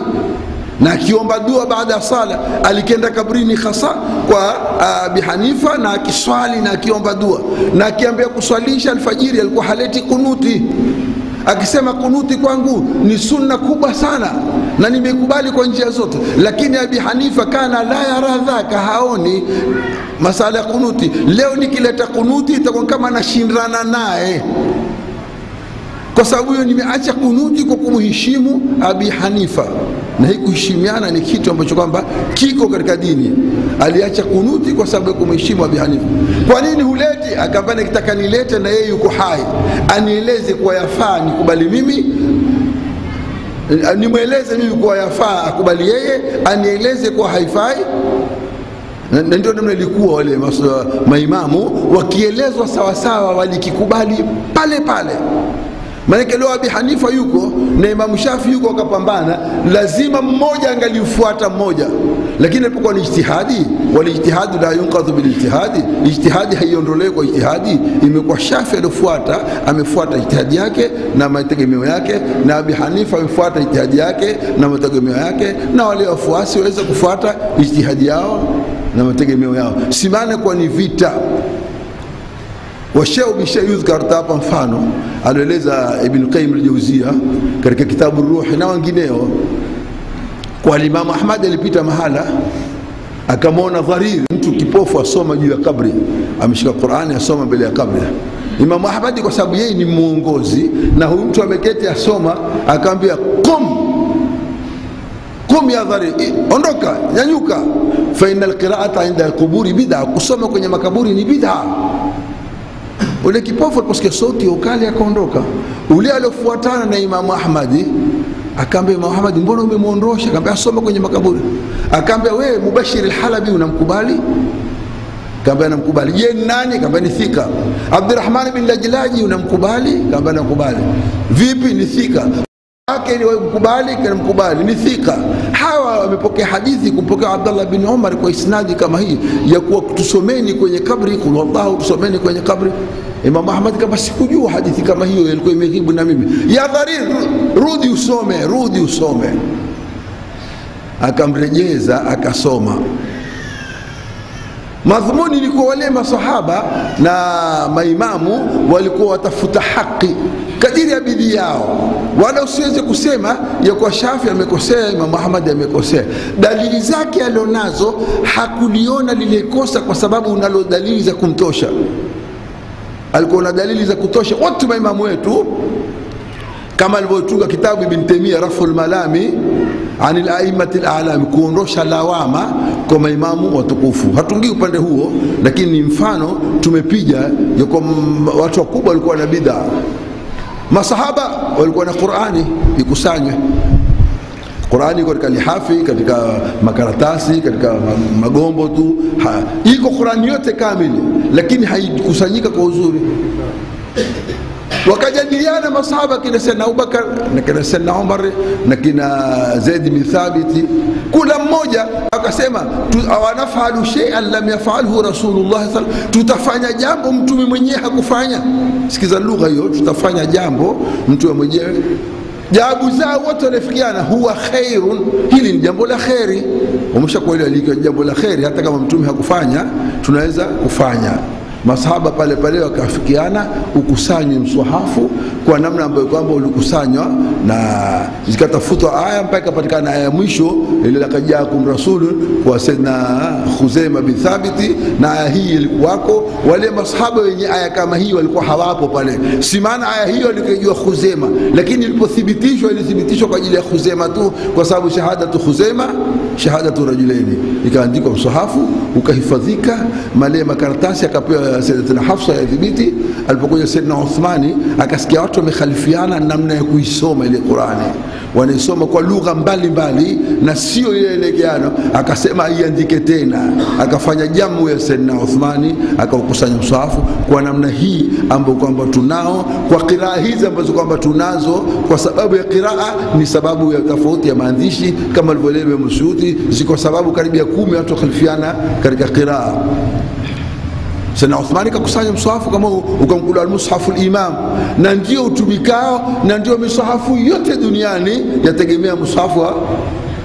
na akiomba dua baada ya sala. Alikenda kabrini hasa kwa Abi Hanifa na akiswali na akiomba dua, na akiambia kuswalisha alfajiri alikuwa haleti kunuti, akisema kunuti kwangu ni sunna kubwa sana na nimekubali kwa njia zote. Lakini Abi Hanifa kana la yara dhaka, haoni masala ya kunuti. Leo nikileta kunuti itakuwa kama nashindana naye, kwa sababu hiyo nimeacha kunuti kwa kumheshimu Abi Hanifa. Na hii kuheshimiana ni kitu ambacho kwamba kiko katika dini. Aliacha kunuti kwa sababu ya kumheshimu Abi Hanifa. Kwa nini huleti? Akamba nikitaka nilete na yeye yuko hai, anieleze kwa yafaa nikubali mimi, nimweleze mimi kwa yafaa akubali yeye, anieleze kwa haifai. Na ndio namna ilikuwa wale maimamu wakielezwa sawa sawa walikikubali pale pale. Maana leo Abi Hanifa yuko na Imam Shafi yuko, wakapambana, lazima mmoja angalifuata mmoja. Lakini alipokuwa ni ijtihadi, wala ijtihadu la yunqadhu bil ijtihadi, ijtihadi haiondolewi kwa ijtihadi. Imekuwa Shafi alifuata, amefuata ijtihadi yake na mategemeo yake, na Abi Hanifa amefuata ijtihadi yake na mategemeo yake, na wale wafuasi waweza kufuata ijtihadi yao na mategemeo yao. Simane kwa ni vita. Washau bishay yuzkar, hapa mfano anaeleza Ibn Qayyim al-Jawziyya katika kitabu Ruh na wengineo, kwa Imam Ahmad alipita mahala akamwona Dharir, mtu kipofu asoma juu ya kabri, ameshika Qur'ani asoma mbele ya kabri. Imam Ahmad kwa sababu yeye ni muongozi na huyu mtu ameketi asoma, akamwambia kum ya Dharir, ondoka, nyanyuka, fa innal qira'ata 'inda al-quburi bid'a, kusoma kwenye makaburi ni bid'a. Ule kipofu aliposikia sauti ukali akaondoka. Ule aliofuatana na Imam Ahmadi akaambia Imam Ahmadi, mbona umemuondosha? Akaambia asoma kwenye makaburi. Akaambia wewe Mubashir al-Halabi unamkubali? Akaambia namkubali. Je, nani? Akaambia ni thika. Abdurrahman bin Lajlaji unamkubali? Akaambia nakubali. Vipi? Ni thika. Yake ni mkubali, kana mkubali, ni thika. Hawa wamepokea hadithi kumpokea Abdullah bin Umar kwa isnadi kama hii ya kuwa tusomeni kwenye kabri, kul wallahu, tusomeni kwenye kabri. Imam Ahmad kama sikujua hadithi kama hiyo, ilikuwa imehibu na mimi. Ya Dharir, rudi usome, rudi usome. Akamrejeza akasoma. Madhumuni ni kwa wale masahaba na maimamu walikuwa watafuta haki kadiri ya bidii yao, wala usiweze kusema ya kwa Shafi amekosea, Imam Ahmad amekosea. Dalili zake alionazo hakuliona lile kosa kwa sababu unalo dalili za kumtosha. Alikuwa na dalili za kutosha. Watu maimamu wetu kama alivyotunga kitabu Ibn Taymiyyah Raful Malami anil a'immati al-a'lam, kuondosha lawama kwa maimamu watukufu. Hatungi upande huo, lakini ni mfano tumepiga ya kwa watu wakubwa walikuwa na bid'a. Masahaba walikuwa na Qur'ani ikusanywe. Qur'ani katika lihafi, katika makaratasi, katika magombo tu. Iko Qur'ani yote kamili, lakini haikusanyika kwa uzuri. Wakajadiliana masahaba, kina Sayyidina Abubakar na kina Sayyidina Umar na kina Zaid bin Thabit Kula mmoja akasema awanafalu shay'an lam yafalhu Rasulullah, tutafanya jambo mtume mwenyewe hakufanya. Sikiza lugha hiyo, tutafanya jambo mtume mwenyewe. Jawabu zao wote wanafikiana, huwa khairun, hili ni jambo la khairi. Umeshakuelewa liko jambo la khairi, hata kama mtume hakufanya tunaweza kufanya. Masahaba pale pale wakafikiana ukusanywe mswahafu kwa namna ambayo kwamba ulikusanywa, na zikatafutwa aya mpaka patikana aya mwisho ile lakajakum rasulun kwa Sayyidina Khuzaima bin Thabiti, na aya hii ilikuwako. Wale masahaba wenye aya kama hii walikuwa hawapo pale, si maana aya hiyo alikijua Khuzaima, lakini ilipothibitishwa ilithibitishwa kwa ajili ya Khuzaima tu, kwa sababu shahadatu Khuzaima shahadatu rajulaini, ikaandikwa mswahafu ukahifadhika. Male makaratasi akapewa Sayyidatina Hafsa ya dhibiti. Alipokuja Sayyidina Uthmani akasikia watu wamekhalifiana namna ya kuisoma ile Qur'ani, wanaisoma kwa lugha mbalimbali na sio ile elekeano, akasema iandike tena. Akafanya jamu ya Sayyidina Uthmani, akaukusanya mswahafu kwa namna hii ambayo kwamba tunao, kwa qiraa hizi ambazo kwamba tunazo. Kwa sababu ya qiraa ni sababu ya tofauti ya maandishi, kama alivyoeleza Msuyuti, ziko sababu karibia 10 watu khalifiana katika qiraa. Sayyidina Uthmani kakusanya mswahafu kama ukamkula al-mushafu al-imam, na ndio utumikao na ndio miswahafu yote duniani yategemea mswahafu wa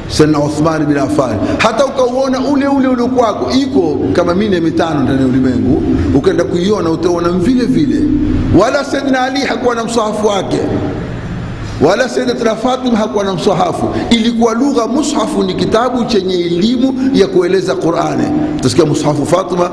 Sayyidina Uthmani bin Affan. Hata ukauona ule kwako iko kama 4-5 ndani ya ulimwengu, ukaenda kuiona utaona vile vile. Wala Sayyidina Ali hakuwa na mswahafu wake, wala Sayyidatina Fatima hakuwa na mswahafu. Ilikuwa lugha, mushafu ni kitabu chenye elimu ya kueleza Qur'ani. Tusikia mushafu Fatima,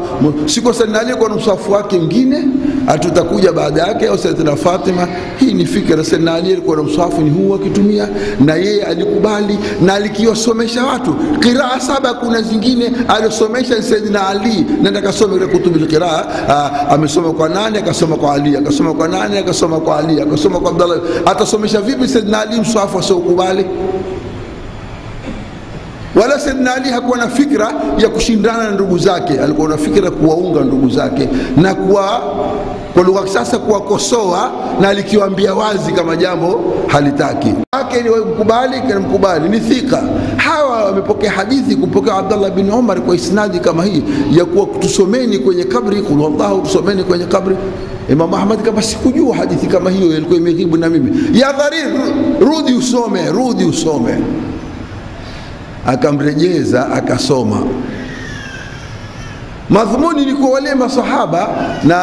siko Sayyidina Ali kwa mswahafu wake mwingine atutakuja baada yake, au Sayyidatina Fatima. Hii ni fikra. Sayyidina Ali alikuwa na mswahafu ni huu akitumia, na yeye alikubali na alikiwasomesha watu qiraa 7. Kuna zingine alisomesha Sayyidina Ali, nenda kasome ile kutubu al-qiraa. Amesoma kwa nani? Akasoma kwa Ali. Akasoma kwa nani? Akasoma kwa Ali. Akasoma kwa Abdullah. Atasomesha vipi Sayyidina Ali mswahafu asiokubali? Wala Sayyidina Ali hakuwa na fikra ya kushindana na ndugu zake, alikuwa na fikra kuwaunga ndugu zake na kwa lugha kisasa kuwakosoa, na alikiwaambia wazi kama jambo halitaki yake ni mkubali kana mkubali, ni thika. Hawa wamepokea hadithi kupokea Abdullah bin Umar kwa isnadi kama hii ya kuwa tusomeni kwenye kabri, qul wallahu, tusomeni kwenye kabri. Imam Ahmad kama sikujua hadithi kama hiyo, ilikuwa imeghibu na mimi. Ya Dharir, rudi usome. Akamrejeza akasoma. Madhumuni ni kwa wale masahaba na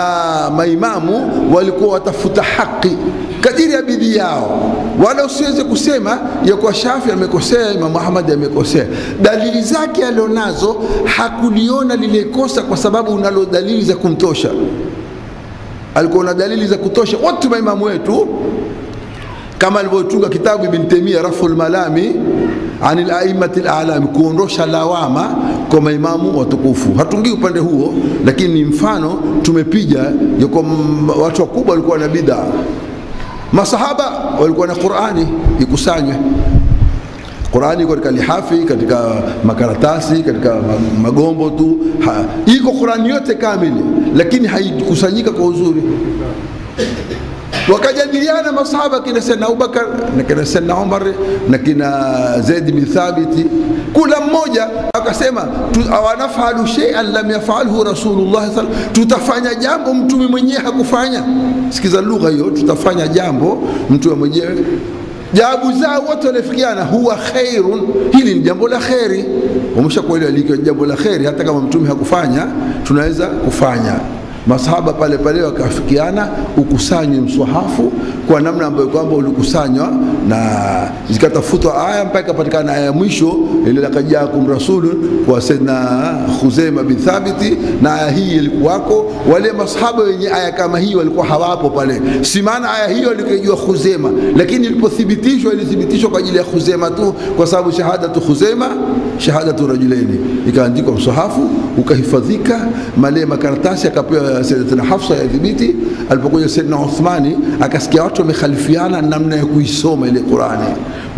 maimamu walikuwa watafuta haki kadiri ya bidii yao, wala usiweze kusema ya kwa Shafi amekosea, Imam Ahmad amekosea. Dalili zake alionazo hakuliona lile kosa, kwa sababu unalo dalili za kumtosha. Alikuwa na dalili za kutosha. Wote maimamu wetu kama alivyotunga kitabu Ibn Taymiyyah Raful Malami anil aimmatil a'lam, kuondosha lawama kwa maimamu watukufu. Hatungi upande huo, lakini ni mfano tumepiga yuko watu wakubwa walikuwa na bid'a. Masahaba walikuwa na Qur'ani ikusanywe. Qur'ani katika lihafi, katika makaratasi, katika magombo tu. Iko Qur'ani yote kamili, lakini haikusanyika kwa uzuri. Wakajadiliana masahaba kina Sayyidina Abubakar na kina Sayyidina Umar na kina Zaid bin Thabit. Kula mmoja akasema awanafalu shay'an lam yafalhu Rasulullah, tutafanya jambo mtume mwenyewe hakufanya. Sikiza lugha hiyo, tutafanya jambo mtume mwenyewe. Jawabu zao wote wanafikiana, huwa khairun, hili ni jambo la khairi. Umeshakuelewa liko jambo la khairi, hata kama mtume hakufanya tunaweza kufanya. Masahaba pale pale wakafikiana ukusanywe mswahafu kwa namna ambayo kwamba ulikusanywa, na zikatafutwa aya mpaka patikana aya mwisho ile lakajakum rasulun kwa Sayyidina Khuzaima bin Thabiti, na aya hii ilikuwako. Wale masahaba wenye aya kama hii walikuwa hawapo pale, si maana aya hiyo alikijua Khuzaima, lakini ilipothibitishwa ilithibitishwa kwa ajili ya Khuzaima tu, kwa sababu shahadatu Khuzaima shahadatu rajulaini, ikaandikwa msahafu ukahifadhika, male makaratasi akapewa Sayyidatina Hafsa ya dhibiti. Alipokuja Sayyidina Uthmani akasikia watu wamekhalifiana namna ya kuisoma ile Qur'ani,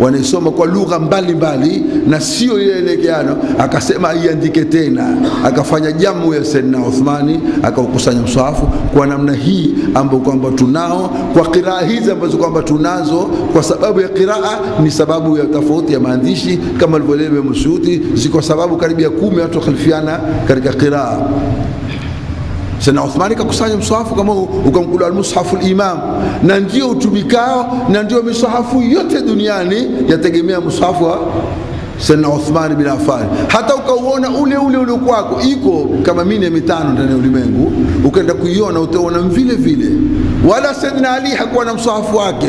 wanaisoma kwa lugha mbalimbali na sio ile elekeano, akasema iandike tena, akafanya jamu ya Sayyidina Uthmani, akaukusanya msahafu kwa namna hii ambayo kwamba tunao, kwa qiraa hizi ambazo kwamba tunazo, kwa sababu ya qiraa ni sababu ya tofauti ya maandishi, kama alivyoeleza Msuyuti, ziko sababu karibia 10 watu khalifiana katika qiraa. Sayyidina Uthmani kakusanya msahafu kama ukamkula al-Mushafu al-Imam, na ndio utumikao na ndio misahafu yote duniani yategemea msahafu wa Sayyidina Uthman bin Affan. Hata ukauona ule kwako iko kama 4-5 ndani ya ulimwengu, ukaenda kuiona utaona vile vile. Wala Sayyidina Ali hakuwa na msahafu wake,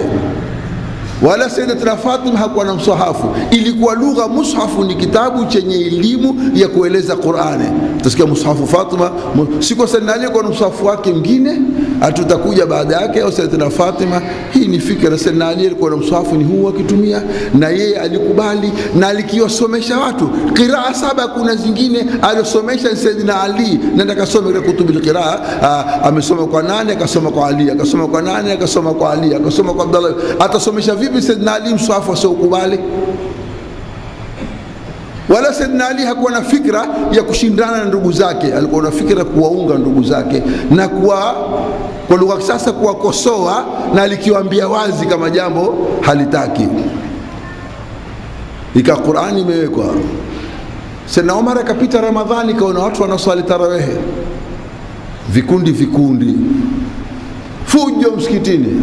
wala Sayyidatina Fatima hakuwa na msahafu. Ilikuwa lugha, mushafu ni kitabu chenye elimu ya kueleza Qur'ani. Tusikia mushafu Fatima, siko Sayyidina Ali kwa msahafu wake mwingine, atutakuja baada yake, au Sayyidatina Fatima. Hii ni fikra. Sayyidina Ali alikuwa na msahafu ni huu akitumia, na yeye alikubali na alikiwasomesha watu qiraa 7. Kuna zingine alisomesha Sayyidina Ali, nenda kasome ile kutubu al-qiraa, amesoma kwa nani, akasoma kwa Ali, akasoma kwa nani, akasoma kwa Ali, akasoma kwa Abdullah. Atasomesha vipi Sayyidina Ali msahafu asiokubali? Wala Sayyidina Ali hakuwa na fikra ya kushindana na ndugu zake, alikuwa na fikra kuwaunga ndugu zake na kwa lugha sasa kuwakosoa, na alikiwaambia wazi kama jambo halitaki. Ika Qur'ani imewekwa. Sayyidina Umar akapita Ramadhani kaona watu wanaswali tarawih, vikundi fujo msikitini,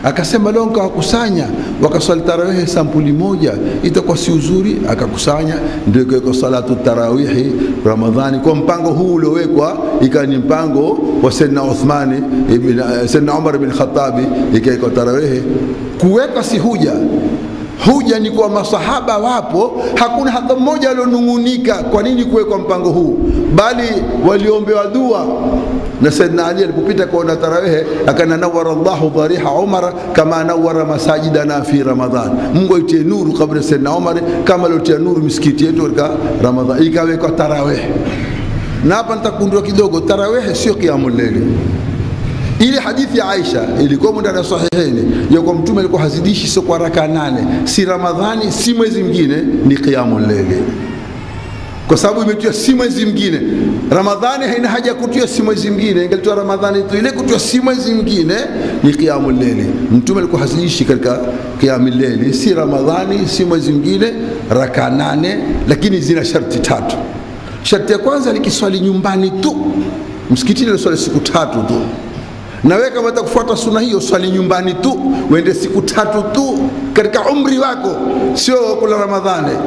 akasema leo nikawakusanya wakaswali tarawih sampuli moja, itakuwa si uzuri. Akakusanya, ndio ikawa salatu tarawih Ramadhani. Kwa mpango huu uliowekwa ikawa ni mpango wa Sayyidina Uthmani Sayyidina Umar bin Khattab, ikawa tarawih. Kuweka si huja ni kwa masahaba wapo, hakuna hata mmoja alionungunika kwa nini kuwekwa mpango huu, bali waliombewa dua. Na Sayyidina Ali alipopita kuona tarawih akana nawara Allahu dhariha Umar kama nawara masajidana fi Ramadhan, Mungu aitie nuru kabla Sayyidina Umar kama aliotia nuru misikiti yetu katika Ramadhan. Ikawekwa tarawih. Na hapa nitakundua kidogo, tarawih sio qiyamul layl. Ile hadithi ya Aisha ilikuwa ndani ya sahihaini ya kwa mtume alikuwa hazidishi sio kwa raka 8, si Ramadhani si mwezi mwingine, ni qiyamul layl, kwa sababu imetiwa si mwezi mwingine. Ramadhani haina haja kutia si mwezi mwingine, ingelitoa Ramadhani tu, ile kutia si mwezi mwingine ni qiyamul layl. Mtume alikuwa hazidishi katika qiyamul layl, si Ramadhani si mwezi mwingine, raka 8, lakini zina sharti 3. Sharti ya kwanza ni kiswali nyumbani tu, msikitini ni swali siku 3 tu. Na wewe kama utakufuata sunna hiyo, swali nyumbani tu, uende siku 3 tu katika umri wako, sio kula Ramadhani.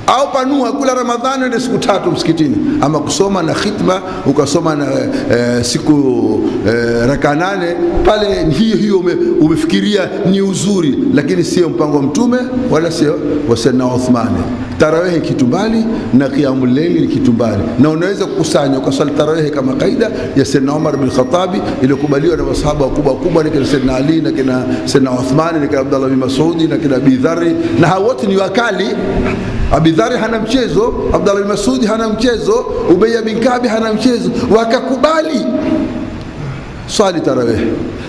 Au panua kula Ramadhani uende siku 3 msikitini, ama kusoma na khitma ukasoma na siku raka 8 pale, hiyo umefikiria ni uzuri, lakini sio mpango wa mtume wala sio wa Sayyidina Uthmani. Tarawih kitu mbali na qiyamul layl ni kitu mbali, na unaweza kukusanya ukaswali tarawih kama kaida ya Sayyidina Umar bin Khattab iliyokubaliwa na masahaba wakubwa, ni kina Sayyidina Ali na kina Sayyidina Uthmani na kina Abdullah bin Mas'ud na kina Abi Dharr, na hao wote ni wakali. Abi Dharr hana mchezo, Abdullah bin Mas'ud hana mchezo, Ubay bin Ka'b hana mchezo, wakakubali swali tarawih.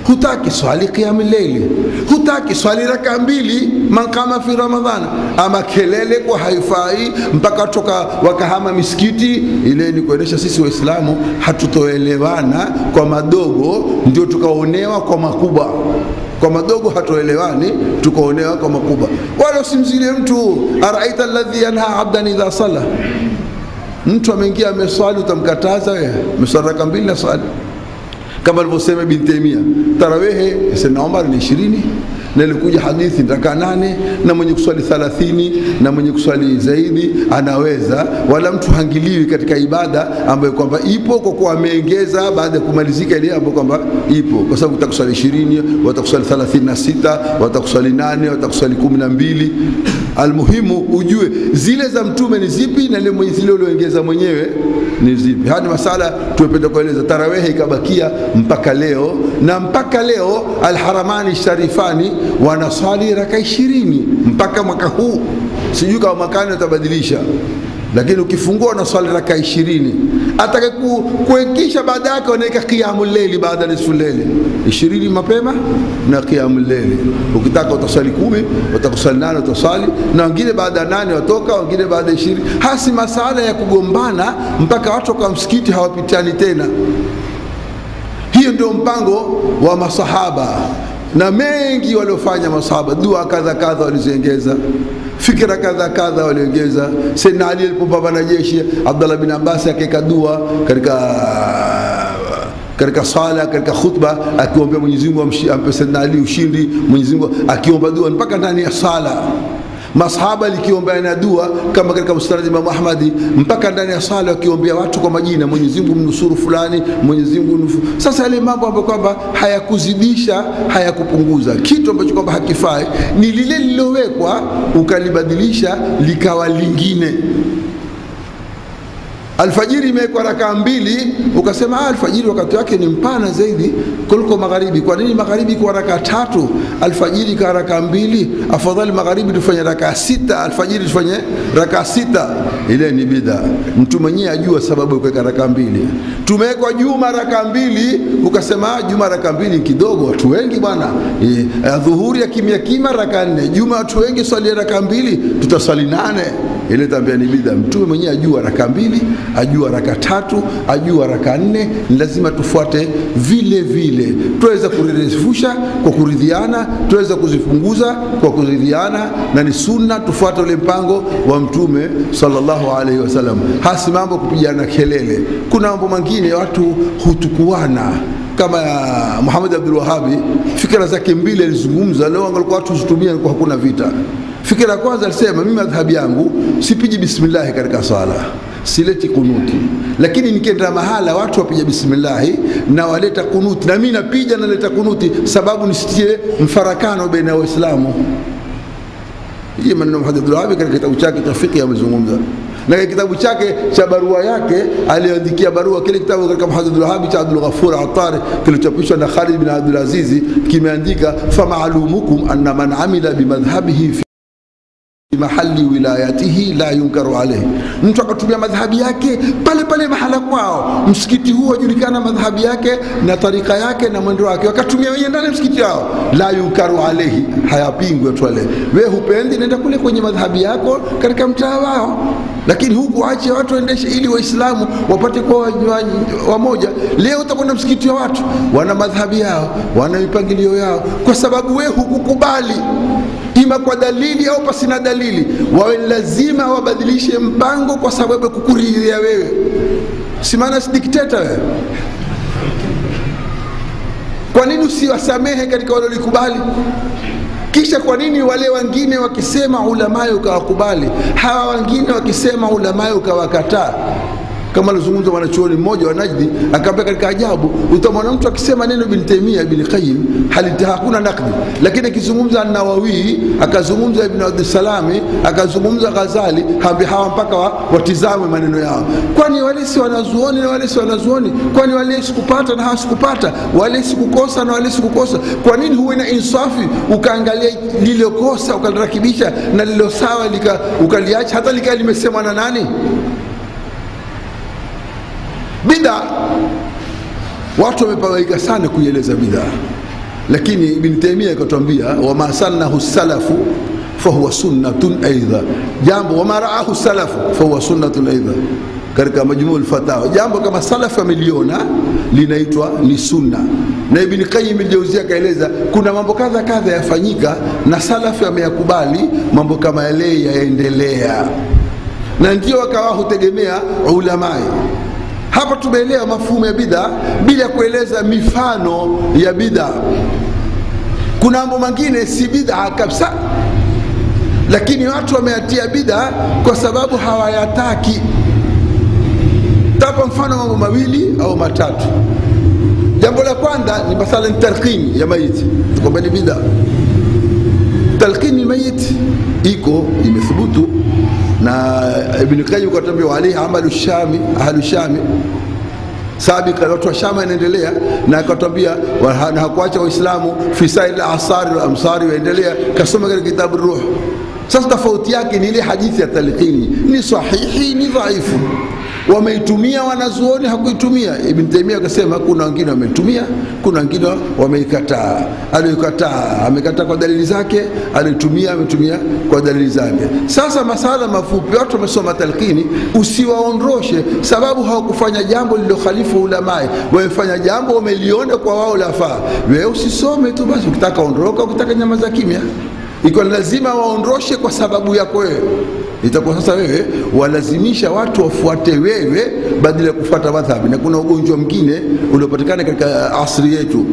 Hutaki swali qiyamul layl, hutaki swali raka 2 man kama fi Ramadhan, ama kelele kwa haifai mpaka toka wakahama misikiti. Ile ni kuonesha sisi Waislamu hatutoelewana kwa madogo, ndio tukaonewa kwa makubwa. Kwa madogo hatuelewani, tukaonewa kwa makubwa. Wala usimzilie mtu, araita alladhi yanha abdan idha salla. Mtu ameingia ameswali, utamkataza wewe? Mswali raka 2 na swali kama alivyosema Ibn Taymiyyah, tarawih Sayyidina Umar ni 20, na ilikuja hadithi raka 8, na mwenye kuswali 30 na mwenye kuswali zaidi anaweza. Wala mtu hangiliwi katika ibada ambayo kwamba ipo kwa kuwa ameongeza baada ya kumalizika ile ambayo kwamba ipo, kwa sababu utakuswali 20, watakuswali 36, watakuswali 8, watakuswali 12. Almuhimu ujue zile za mtume ni zipi na zile ulioongeza mwenyewe ni zipi. Hadi masala tumependa kueleza. Tarawih ikabakia mpaka leo, na mpaka leo Al-Haramani Sharifani wanaswali raka 20 mpaka mwaka huu. Sijui kama mwakani utabadilisha. lakini ukifungua na swali raka 20 atake kuekisha baada yake unaweka qiyamul layli baada nisfu layli 20 mapema na qiyamul layli. Ukitaka utaswali 10, utakusali 8 utaswali, na wengine baada ya 8 watoka, wengine baada ya 20. Hasi masala ya kugombana mpaka watu kwa msikiti hawapitani tena. Hiyo ndio mpango wa masahaba na mengi waliofanya masahaba. Dua kadha kadha waliziongeza, fikra kadha kadha waliongeza. Sayyidina Ali alipopambana na jeshi, Abdullah bin Abbas akaweka dua katika sala, katika khutba, akiombea Mwenyezi Mungu ampe Sayyidina Ali ushindi. Mwenyezi Mungu akiomba dua mpaka ndani ya sala. Masahaba likiombea na dua kama katika Musnad Imam Ahmad, mpaka ndani ya sala wakiombea watu kwa majina, Mwenyezi Mungu mnusuru fulani, Mwenyezi Mungu. Sasa ile mambo ambayo kwamba hayakuzidisha, hayakupunguza, kitu ambacho kwamba hakifai ni lile lilowekwa ukalibadilisha likawa lingine. Alfajiri imewekwa raka 2, ukasema alfajiri wakati wake ni mpana zaidi kuliko magharibi. Kwa nini magharibi kwa raka 3, alfajiri kwa raka 2? Afadhali magharibi tufanye raka 6, alfajiri tufanye raka 6. Ile ni bid'a. Mtu mwenyewe ajua sababu kuweka raka 2. Tumewekwa juma raka 2, ukasema juma raka 2 kidogo, watu wengi bwana. Dhuhuri ya kimya raka 4, juma watu wengi swali raka 2, tutaswali 8. Ile tambia ni bid'a. Mtu mwenyewe ajua raka 2, ajua raka 3, ajua raka 4. Ni lazima tufuate vile vile. Tuweza kurirefusha kwa kuridhiana, tuweza kuzipunguza kwa kuridhiana, na ni sunna tufuate ule mpango wa Mtume sallallahu alaihi wasallam. Hasi mambo kupigana kelele. Kuna mambo mengine watu hutukuana, kama Muhammad Abdul Wahhabi, fikra zake 2 alizungumza. Leo angalikuwa watu hutumia kwa hakuna vita. Fikra ya kwanza alisema, mimi madhhabi yangu sipiji bismillah katika sala, sileti kunuti, lakini nikienda mahala watu wapija bismillah na waleta kunuti, na mimi napija na naleta kunuti, sababu nisitie mfarakano baina ya Waislamu. Hii maneno Muhammad Abdul Wahhab katika kitabu chake cha fiqh amezungumza, na kitabu chake cha barua yake aliandikia barua. Kile kitabu katika Muhammad Abdul Wahhab cha Abdul Ghaffur Attar kilichochapishwa na Khalid bin Abdul Aziz, kimeandika fa ma'lumukum anna man amila bimadhhabihi fi mahali wilayatihi la yunkaru alayhi. Mtu akatumia madhhabi yake pale pale mahala kwao, msikiti huo julikana madhhabi yake na tarika yake na mwendo wake, wakatumia wenyewe ndani msikiti wao, la yunkaru alayhi, hayapingwi watu wale. Wewe hupendi, nenda kule kwenye madhhabi yako katika mtaa wao, lakini huku aache watu waendeshe ili Waislamu wapate kwa wamoja. Leo utakwenda msikiti wa watu wana madhhabi yao, wana mipangilio yao, kwa sababu wewe hukukubali, ima kwa dalili au pasina dalili, wawe lazima wabadilishe mpango kwa sababu kukuridhia wewe. Si maana si dikteta wewe. Kwa nini usiwasamehe katika wale walikubali? Kisha kwa nini wale wengine wakisema ulama ukawakubali, hawa wengine wakisema ulama ukawakataa? Kama alizungumza mwanachuoni mmoja wa Najdi, akamwambia katika ajabu, utamwona mtu akisema neno Ibn Taymiyyah, Ibn Qayyim, hakuna nakdi, lakini akizungumza An-Nawawi, akazungumza Ibn Abdul Salami, akazungumza Ghazali, hawa mpaka watizame maneno yao. Kwani wale si wanazuoni na wale si wanazuoni? Kwani wale sikupata na hawa sikupata? Wale sikukosa na wale sikukosa? Kwa nini huwe na insafi ukaangalia lile kosa ukalirekebisha na lile sawa ukaliacha hata lika limesemwa na nani? Bid'a watu wamepawaika sana kuieleza bid'a, lakini Ibn Taymiyyah akatuambia wa ma sannahu salafu fa huwa sunnatun aidha, jambo wa ma ra'ahu salafu fa huwa sunnatun aidha. Katika Majmu' al-Fatawa, jambo kama salafu ameliona linaitwa ni sunna. Na Ibn Qayyim al-Jawziyya kaeleza kuna mambo kadha kadha yafanyika na salafu ameyakubali, mambo kama yale yaendelea, na ndio wakawa hutegemea ulamai. Hapa tumeelewa mafumo ya bid'a bila kueleza mifano ya bid'a. Kuna mambo mengine si bid'a kabisa, lakini watu wameatia bid'a kwa sababu hawayataki. Tapa mfano mambo mawili au matatu. Jambo la kwanza ni masala talqin ya maiti, kwamba ni bid'a. Talqin ya maiti iko imethubutu, na Ibn Qayyim katambia alayhi amalu shami, ahlu shami sabika, watu wa Sham inaendelea, na akatambia na hakuacha Waislamu fi sail al-asar wal amsar waendelea. Kasoma katika kitabu Ruh, Sasa tofauti yake ni ile hadithi ya talqini ni sahihi ni dhaifu, wameitumia wanazuoni hakuitumia. Ibn Taymiyyah akasema kuna wengine wameitumia, kuna wengine wameikataa. Aliyekataa amekataa kwa dalili zake, alitumia ametumia kwa dalili zake. Sasa masala mafupi, watu wamesoma talqini, usiwaondoshe sababu hawakufanya jambo lililokhalifu ulamai, wamefanya jambo wameliona kwa wao lafaa. Wewe usisome tu basi, ukitaka ondoka, ukitaka nyamaza kimya. Iko lazima waondoshe kwa sababu yako wewe. Itakuwa sasa wewe walazimisha watu wafuate wewe badala ya kufuata madhhabi. Na kuna ugonjwa mwingine uliopatikana katika asri yetu,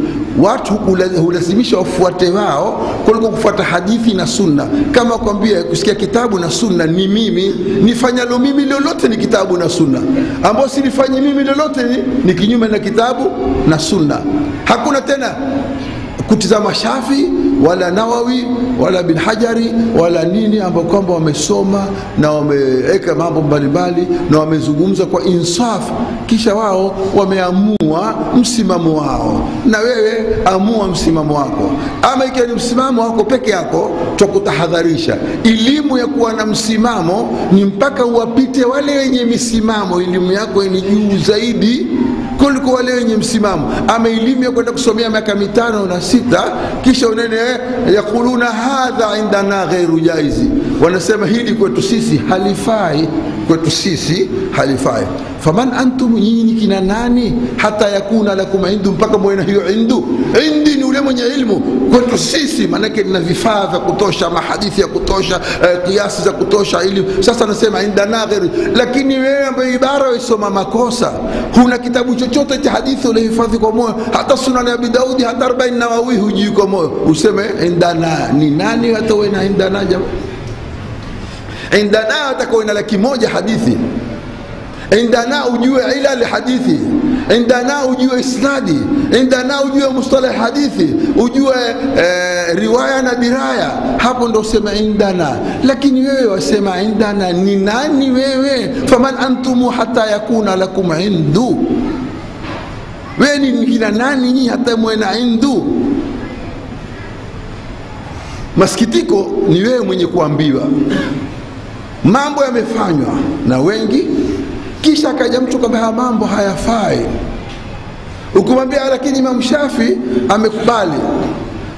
watu hulazimisha wafuate wao kuliko kufuata hadithi na sunna. Kama kwambia kusikia kitabu na sunna ni mimi, nifanyalo mimi lolote ni kitabu na sunna, ambao silifanyi mimi lolote ni kinyume na kitabu na sunna. Hakuna tena kutizama Shafi wala Nawawi wala bin Hajari wala nini ambao kwamba wamesoma na wameweka mambo mbalimbali na wamezungumza kwa insaf, kisha wao wameamua msimamo wao. Na wewe amua msimamo wako. Ama ikiwa ni msimamo wako peke yako, tukutahadharisha. Elimu ya kuwa na msimamo ni mpaka uwapite wale wenye misimamo. Elimu yako ni juu zaidi kuliko wale wenye msimamo. Ama elimu ya kwenda kusomea miaka 5 na 6 kisha unene yakuluna hadha indana ghairu jaizi, wanasema hili kwetu sisi halifai, kwetu sisi halifai. Faman antum, nyinyi kina nani? Hata yakuna lakum indu, mpaka mwena hiyo indu. Indi ni ule mwenye ilmu. Kwetu sisi manake nina vifaa vya kutosha, mahadithi ya kutosha, kiasi za kutosha ili sasa nasema indana ghairu. Lakini wewe ambaye ibara usoma makosa, huna kitabu chochote cha hadithi ulihifadhi kwa moyo, hata Sunan ya Abi Daudi hata 40 Nawawi hujui kwa moyo, useme indana. Ni nani hata wewe na indana jamaa? Indana atakuwa na 100 hadithi. Indana ujue ila hadithi, indana ujue isnadi, indana ujue mustalah hadithi, ujue riwaya na diraya. Hapo ndo usema indana. Lakini wewe wasema indana, ni nani wewe? Faman antum hata yakuna lakum indu, wewe ni kina nani nyinyi hata mwena indu? Masikitiko ni wewe mwenye kuambiwa mambo yamefanywa na wengi, kisha kaja mtu kama mambo hayafai. Ukimwambia lakini Imam Shafi amekubali,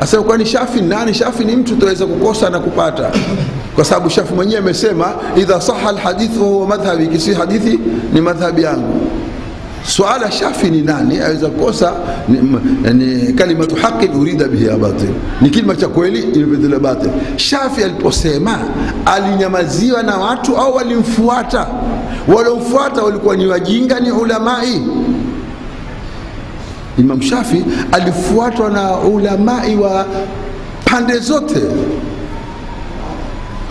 asema kwani Shafi nani? Shafi ni mtu tuweza kukosa na kupata, kwa sababu Shafi mwenyewe amesema idha sahha alhadith huwa madhhabi, kisi hadithi ni madhhabi yangu. Suala Shafi ni nani aweza kukosa? Ni kalimatu haqi urida bihi batil, ni kilima cha kweli imebadilika batil. Shafi aliposema alinyamaziwa na watu au walimfuata? Waliomfuata walikuwa ni wajinga, ni ulamai. Imam Shafi alifuatwa na ulamai wa pande zote,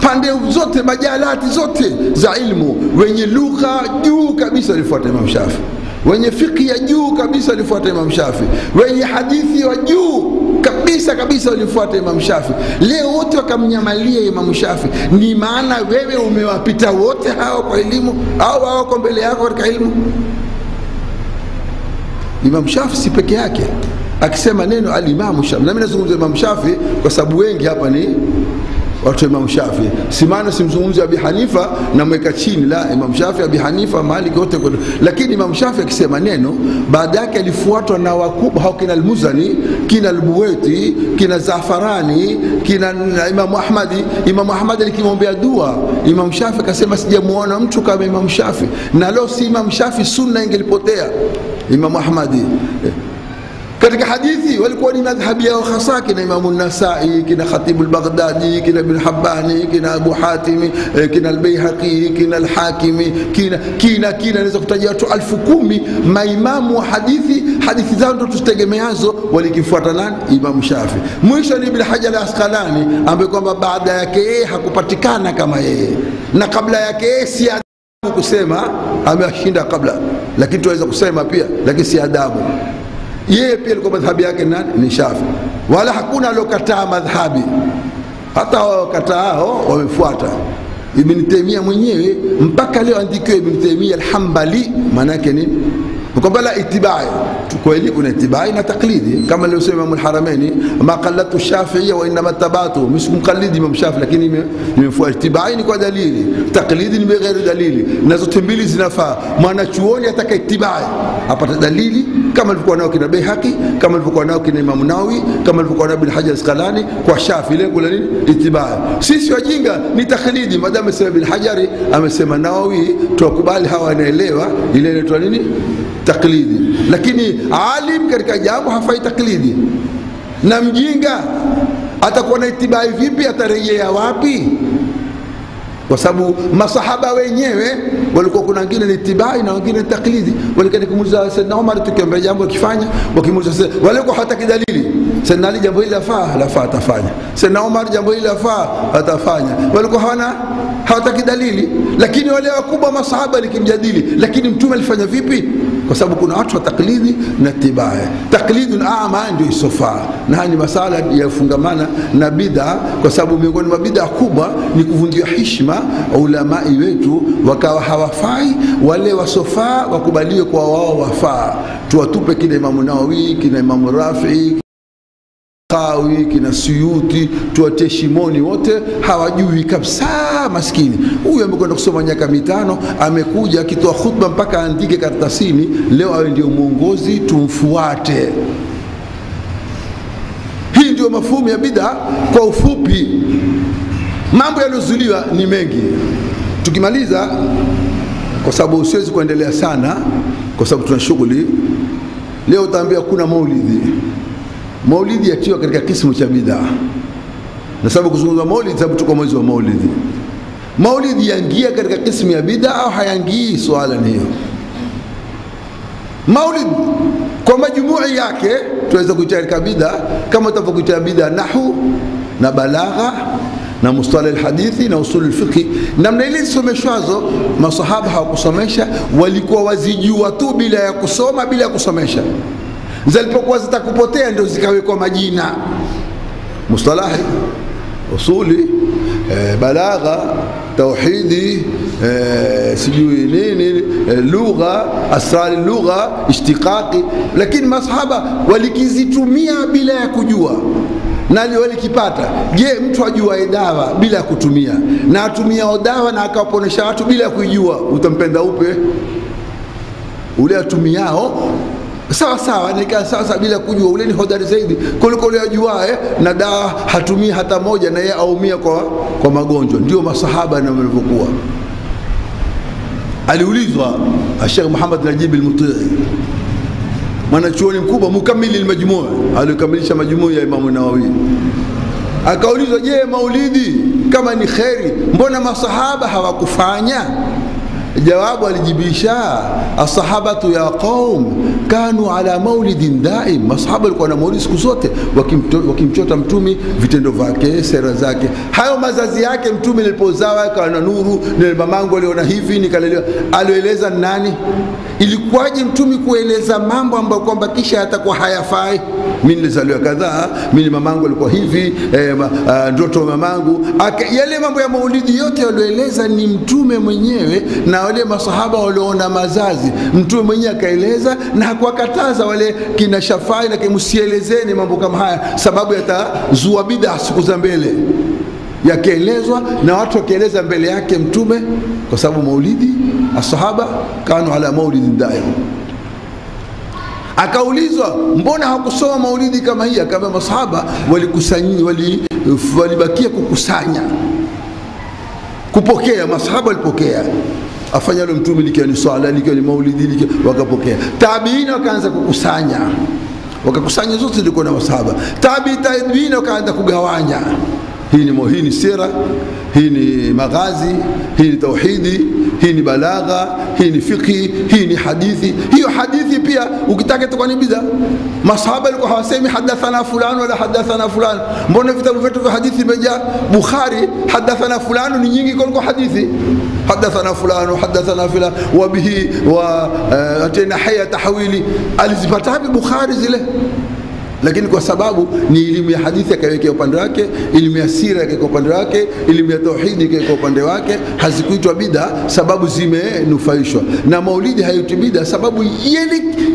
pande zote, majalati zote za ilmu. Wenye lugha juu kabisa alifuata Imam Shafi, wenye fiqh ya juu kabisa alifuata Imam Shafi, wenye hadithi wa juu kabisa walifuata Imam Shafi. Leo wote wakamnyamalia Imam Shafi. Ni maana wewe umewapita wote hao kwa elimu au hao kwa mbele yako katika elimu? Imam Shafi si peke yake akisema neno al-Imam Shafi. Na mimi nazungumza Imam Shafi kwa sababu wengi hapa ni watu Imam Shafi. Si maana simzungumzi Abi Hanifa na mweka chini, la, Imam Shafi, Abi Hanifa, Malik wote. Lakini Imam Shafi akisema neno, baada yake alifuatwa na wakubwa hao, kina al-Muzani, kina al-Buwaiti, kina Zafarani, kina Imam Ahmadi. Imam Ahmad alikimwombea dua Imam Shafi, akasema sijamuona mtu kama Imam Shafi, na leo si Imam Shafi sunna ingelipotea. Imam Ahmadi katika hadithi walikuwa ni madhhabi yao hasa, kina Imam an-Nasai, kina Khatib al-Baghdadi, kina Ibn Habbani, kina Abu Hatim, kina al-Bayhaqi, kina al-Hakimi, kina naweza kutaja watu 10,000 maimamu wa hadithi. Hadithi zao ndo tutegemeazo, walikifuata nani? Imam Shafi. Mwisho ni Ibn Hajar al-Asqalani ambaye kwamba baada yake yeye hakupatikana kama yeye, na kabla yake yeye si adabu kusema ameshinda kabla, lakini tuweza kusema pia, lakini si adabu. Yeye pia alikuwa madhhabi yake nani? Ni Shafi. Wala hakuna alokataa madhhabi, hata wakatao wamefuata. Ibn Taymiyyah mwenyewe mpaka leo andikiwa Ibn Taymiyyah al-Hanbali, maana yake nini? kwamba la itibai. Kweli kuna itibai na taklidi, kama alivyosema Imam al-Haramaini, ma qallatu Shafi'i wa inma tabatu, msikumqallidi Imam Shafi'i, lakini nimefuata. Itibai ni kwa dalili, taklidi ni bighairi dalili, na zote mbili zinafaa. Mwanachuoni ataka itibai apata dalili, kama alivyokuwa nao kina Baihaqi, kama alivyokuwa nao kina Imam Nawawi, kama alivyokuwa nao Ibn Hajar al-Asqalani. Kwa Shafi'i lengo la nini? Itibai. Sisi wajinga ni taklidi. Madam amesema Ibn Hajar, amesema Nawawi, tukubali hawa wanaelewa, ile inaitwa nini? Taklidi. Lakini alim katika jambo hafai taklidi. Na mjinga atakuwa na itibai vipi? Atarejea wapi? Kwa sababu masahaba wenyewe walikuwa kuna wengine ni itibai na wengine taklidi. Walikuwa kumuuliza Saidna Umar tukiambia jambo akifanya, wakimuuliza walikuwa hataki dalili. Saidna Ali jambo hili lafaa atafanya. Saidna Umar jambo hili lafaa atafanya. Walikuwa hawataki dalili. Lakini wale wakubwa masahaba nikimjadili, lakini mtume alifanya vipi? Kwa sababu kuna watu wa taklidi na tibai. Taklidun a'ma ndio isofaa, na haya ni masala yafungamana na bid'a, kwa sababu miongoni mwa bid'a kubwa ni kuvunjia heshima ulamai wetu, wakawa hawafai. Wale wasofaa wakubaliwe kwa wao wafaa. Tuwatupe kina Imam Nawawi, kina Imam Rafi'i, Qawi, kina Suyuti, tuwatie shimoni. Wote hawajui kabisa, maskini. Huyu amekwenda kusoma miaka 5, amekuja akitoa khutba mpaka andike kartasini, leo awe ndio muongozi, tumfuate. Hii ndio mafumu ya bid'a kwa ufupi. Mambo yalozuliwa ni mengi. Tukimaliza, kwa sababu siwezi kuendelea sana kwa sababu tuna shughuli leo, utaambia kuna maulidi. Maulidi yatiwa katika kismu cha bid'a. Na sababu kuzungumza maulidi, sababu tuko mwezi wa maulidi. Maulidi yaingia katika kismu ya bid'a au hayaingii? Swala ni hiyo. Maulid kwa majumui yake tuweza kuita katika bid'a, kama utakapokuita bid'a nahwu na balagha na mustalah alhadithi na usul alfiqh. Namna ile zisomeshwazo masahaba hawakusomesha, walikuwa wazijua tu bila ya kusoma, bila ya kusomesha. Zilipokuwa zitakupotea ndio zikawekwa majina: mustalahi, usuli, balagha, tauhidi, sijui nini, lugha, asrar lugha, ishtiqaqi. Lakini masahaba walikizitumia bila ya kujua, na walikipata. Je, mtu ajua dawa bila ya kutumia, na atumia dawa na akawaponesha watu bila ya kujua, utampenda upe? Ule atumiao sawa sawa, nikaa sawa bila kujua, ule ni hodari zaidi kuliko ule ajuae na dawa hatumii hata moja, na yeye aumia kwa magonjwa. Ndio masahaba na walivyokuwa. Aliulizwa Sheikh Muhammad Najib al-Mutii, mwanachuoni mkubwa, mukamili al-Majmu', alikamilisha majmuu ya Imam Nawawi. Akaulizwa, je, maulidi kama ni khairi, mbona masahaba hawakufanya? Jawabu alijibisha, as-sahabatu ya qaum kanu ala maulidin daim. Masahaba walikuwa na maulidi siku zote, wakimchota mtume vitendo vyake, sera zake. Hayo mazazi yake mtume nilipozawa akawa na nuru, na mamangu aliona hivi nikalelewa. Alioeleza nani? Ilikuwaje mtume kueleza mambo ambayo kwamba kisha yatakuwa hayafai? Mimi nilizaliwa kadhaa, mimi mamangu alikuwa hivi, ndoto mamangu. Yale mambo ya maulidi yote walioeleza ni mtume mwenyewe, na wale masahaba waliona mazazi. Mtume mwenyewe akaeleza na hakuwakataza wale kina Shafai na kimsielezeni mambo kama haya, sababu yatazua bid'a siku za mbele. Yakielezwa na watu wakieleza mbele yake mtume, kwa sababu maulidi asahaba kanu ala maulidin daim. Akaulizwa, mbona hakusoma maulidi kama hii? Kama masahaba walibakia kukusanya, kupokea. Masahaba walipokea, afanya ile mtume likiwa ni swala, likiwa ni maulidi, wakapokea. Tabiina wakaanza kukusanya, wakakusanya zote zilikuwa na masahaba. Tabiina wakaanza kugawanya. Hii ni sira, hii ni maghazi, hii ni tauhidi, hii ni balagha, hii ni fiqhi, hii ni hadithi. Hiyo hadithi pia ukitaka itakuwa ni bid'a. Masahaba walikuwa hawasemi hadathana fulan wala hadathana fulan. Mbona vitabu vyetu vya hadithi vimejaa? Bukhari hadathana fulan ni nyingi kuliko hadithi. Hadathana fulan, hadathana fulan, wa bihi wa atena haya tahwili. Alizipata Bukhari zile? lakini kwa sababu ni elimu ya hadithi akawekea upande wake, elimu ya sira akaweka upande wake, elimu ya tauhidi akaweka upande wake, hazikuitwa bid'a sababu zimenufaishwa. Na maulidi haitwi bid'a sababu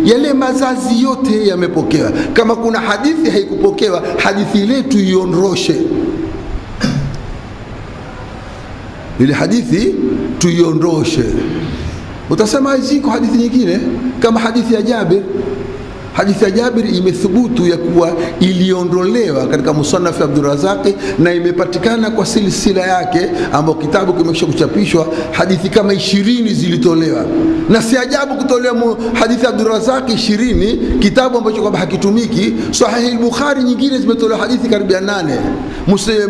yale mazazi yote yamepokewa. Kama kuna hadithi haikupokewa, hadithi ile tuiondoshe, ile hadithi tuiondoshe. Utasema ziko hadithi nyingine kama hadithi ya Jabir. Hadithi ya Jabir imethubutu ya kuwa iliondolewa katika Musannaf Abdul Razak na imepatikana kwa silsila yake, ambapo kitabu kimekwisha kuchapishwa. Hadithi kama 20 zilitolewa, na si ajabu kutolewa hadithi ya Abdul Razak 20, kitabu ambacho kwamba hakitumiki. Sahih al-Bukhari nyingine zimetolewa hadithi karibia 8.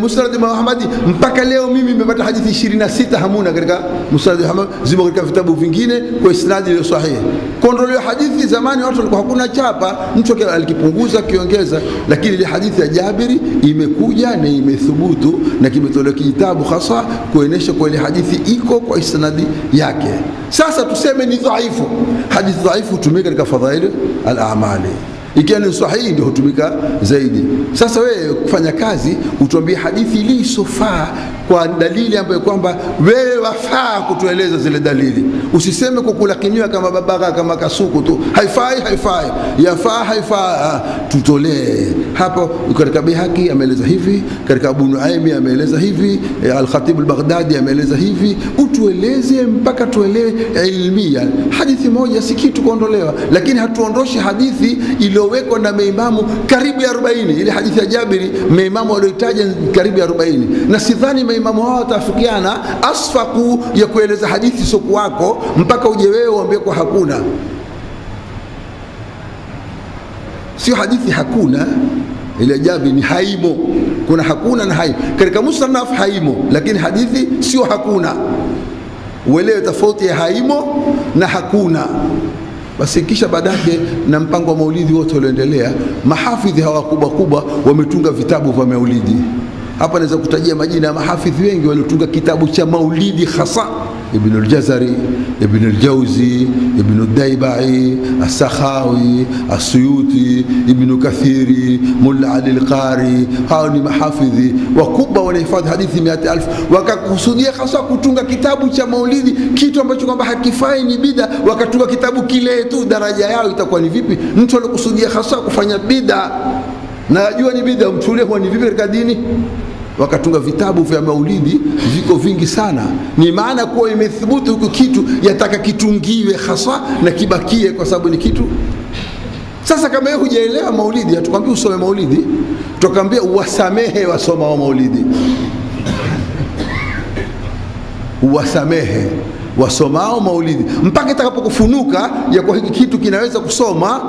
Musnad Imam Ahmad mpaka leo mimi nimepata hadithi 26 hamuna katika Musnad Ahmad, zimo katika vitabu vingine kwa isnadi ile sahihi. Kuondolewa hadithi, zamani watu walikuwa hakuna chapa, mtu alikipunguza kiongeza, lakini ile hadithi ya Jabiri imekuja na imethubutu na kimetolewa kitabu hasa kuonesha kwa ile hadithi iko kwa isnadi yake. Sasa tuseme ni dhaifu, hadithi dhaifu hutumika katika fadhail al-a'mali, ikiwa ni sahihi ndio hutumika zaidi. Sasa wewe kufanya kazi utuambie hadithi ili isofaa kwa dalili ambayo kwamba wewe wafaa kutueleza zile dalili. Usiseme kukulakiniwa kama babaga kama kasuku tu, haifai yafaa haifaa. Tutolee hapo. Katika Bihaqi ameeleza hivi, katika Abu Nuaimi ameeleza hivi, Al-Khatib al-Baghdadi ameeleza hivi. Utueleze mpaka tuelewe ilmia. Hadithi moja si kitu kuondolewa, lakini hatuondoshi hadithi iliyowekwa na maimamu karibu ya 40. Ile hadithi ya Jabiri maimamu walioitaja karibu ya 40, na sidhani maimamu hao watafikiana asfaku ya kueleza hadithi soko wako mpaka uje wewe uambie kwa hakuna. Sio hadithi hakuna, ile Jabiri ni haimo. Kuna hakuna na haimo. Katika musannaf haimo, lakini hadithi sio hakuna. Uelewe tofauti ya haimo na hakuna. Basi kisha baadaye na mpango wa maulidi wote ulioendelea, mahafidhi hawa kubwa wametunga vitabu vya maulidi. Hapa naweza kutajia majina ya mahafidhi wengi waliotunga kitabu cha maulidi hasa: Ibn al-Jazari, Ibn al-Jawzi, Ibn al-Daibai, As-Sakhawi, As-Suyuti, Ibn Kathiri, Mulla Ali al-Qari. Hao ni mahafidhi wakubwa wanahifadhi hadithi 100,000, wakakusudia hasa kutunga kitabu cha maulidi, kitu ambacho kwamba hakifai, ni bid'a. Wakatunga kitabu kile tu, daraja yao itakuwa ni vipi? Mtu alikusudia hasa kufanya bid'a na ajua ni bid'a, mtu ule huwa ni vipi katika dini? Wakatunga vitabu vya maulidi, viko vingi sana. Ni maana kuwa imethubutu huko kitu yataka kitungiwe hasa na kibakie kwa sababu ni kitu. Sasa kama wewe hujaelewa maulidi, hatukwambia usome maulidi, tukwambia uwasamehe wasoma wa maulidi. Uwasamehe wasomao maulidi mpaka itakapokufunuka ya kwa hiki kitu kinaweza kusoma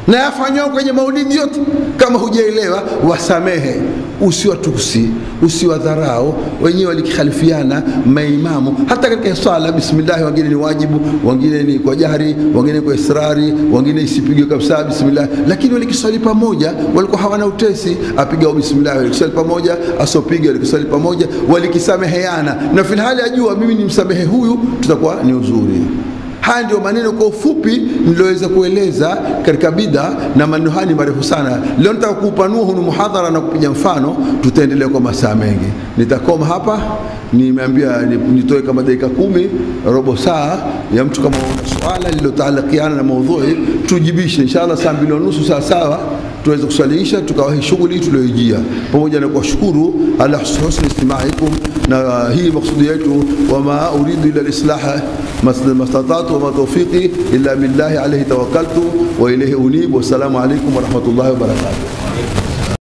na yafanywa kwenye maulidi yote. Kama hujaelewa, wasamehe, usiwatusi, usiwadharau. Wenyewe walikhalifiana maimamu hata katika swala. Bismillah wengine ni wajibu, wengine ni kwa jahri, wengine kwa israri, wengine isipigwe kabisa bismillah, lakini walikiswali pamoja, walikuwa hawana utesi. Apiga bismillah, walikiswali pamoja, asopiga walikiswali pamoja, walikisameheana, na filhali ajua mimi nimsamehe huyu, tutakuwa ni uzuri. Haya ndio maneno kwa ufupi niloweza kueleza katika bid'a, na maneno haya ni marefu sana. Leo nataka kuupanua huu muhadhara na kupiga mfano, tutaendelea kwa masaa mengi. Nitakoma hapa, nimeambia nitoe kama dakika 10 robo saa ya mtu kama una swala lililotalakiana na maudhui tujibishe inshallah. Saa 2:30 sawa tuweze kuswalisha tukawahi shughuli tuliyojia, pamoja na kuwashukuru ala husni istimaikum. Na hii maksudi yetu, wama uridu ila al-islah mastata'tu wama tawfiqi illa billahi alayhi tawakkaltu wa ilayhi unib. Wassalamu alaykum wa rahmatullahi wa barakatuh.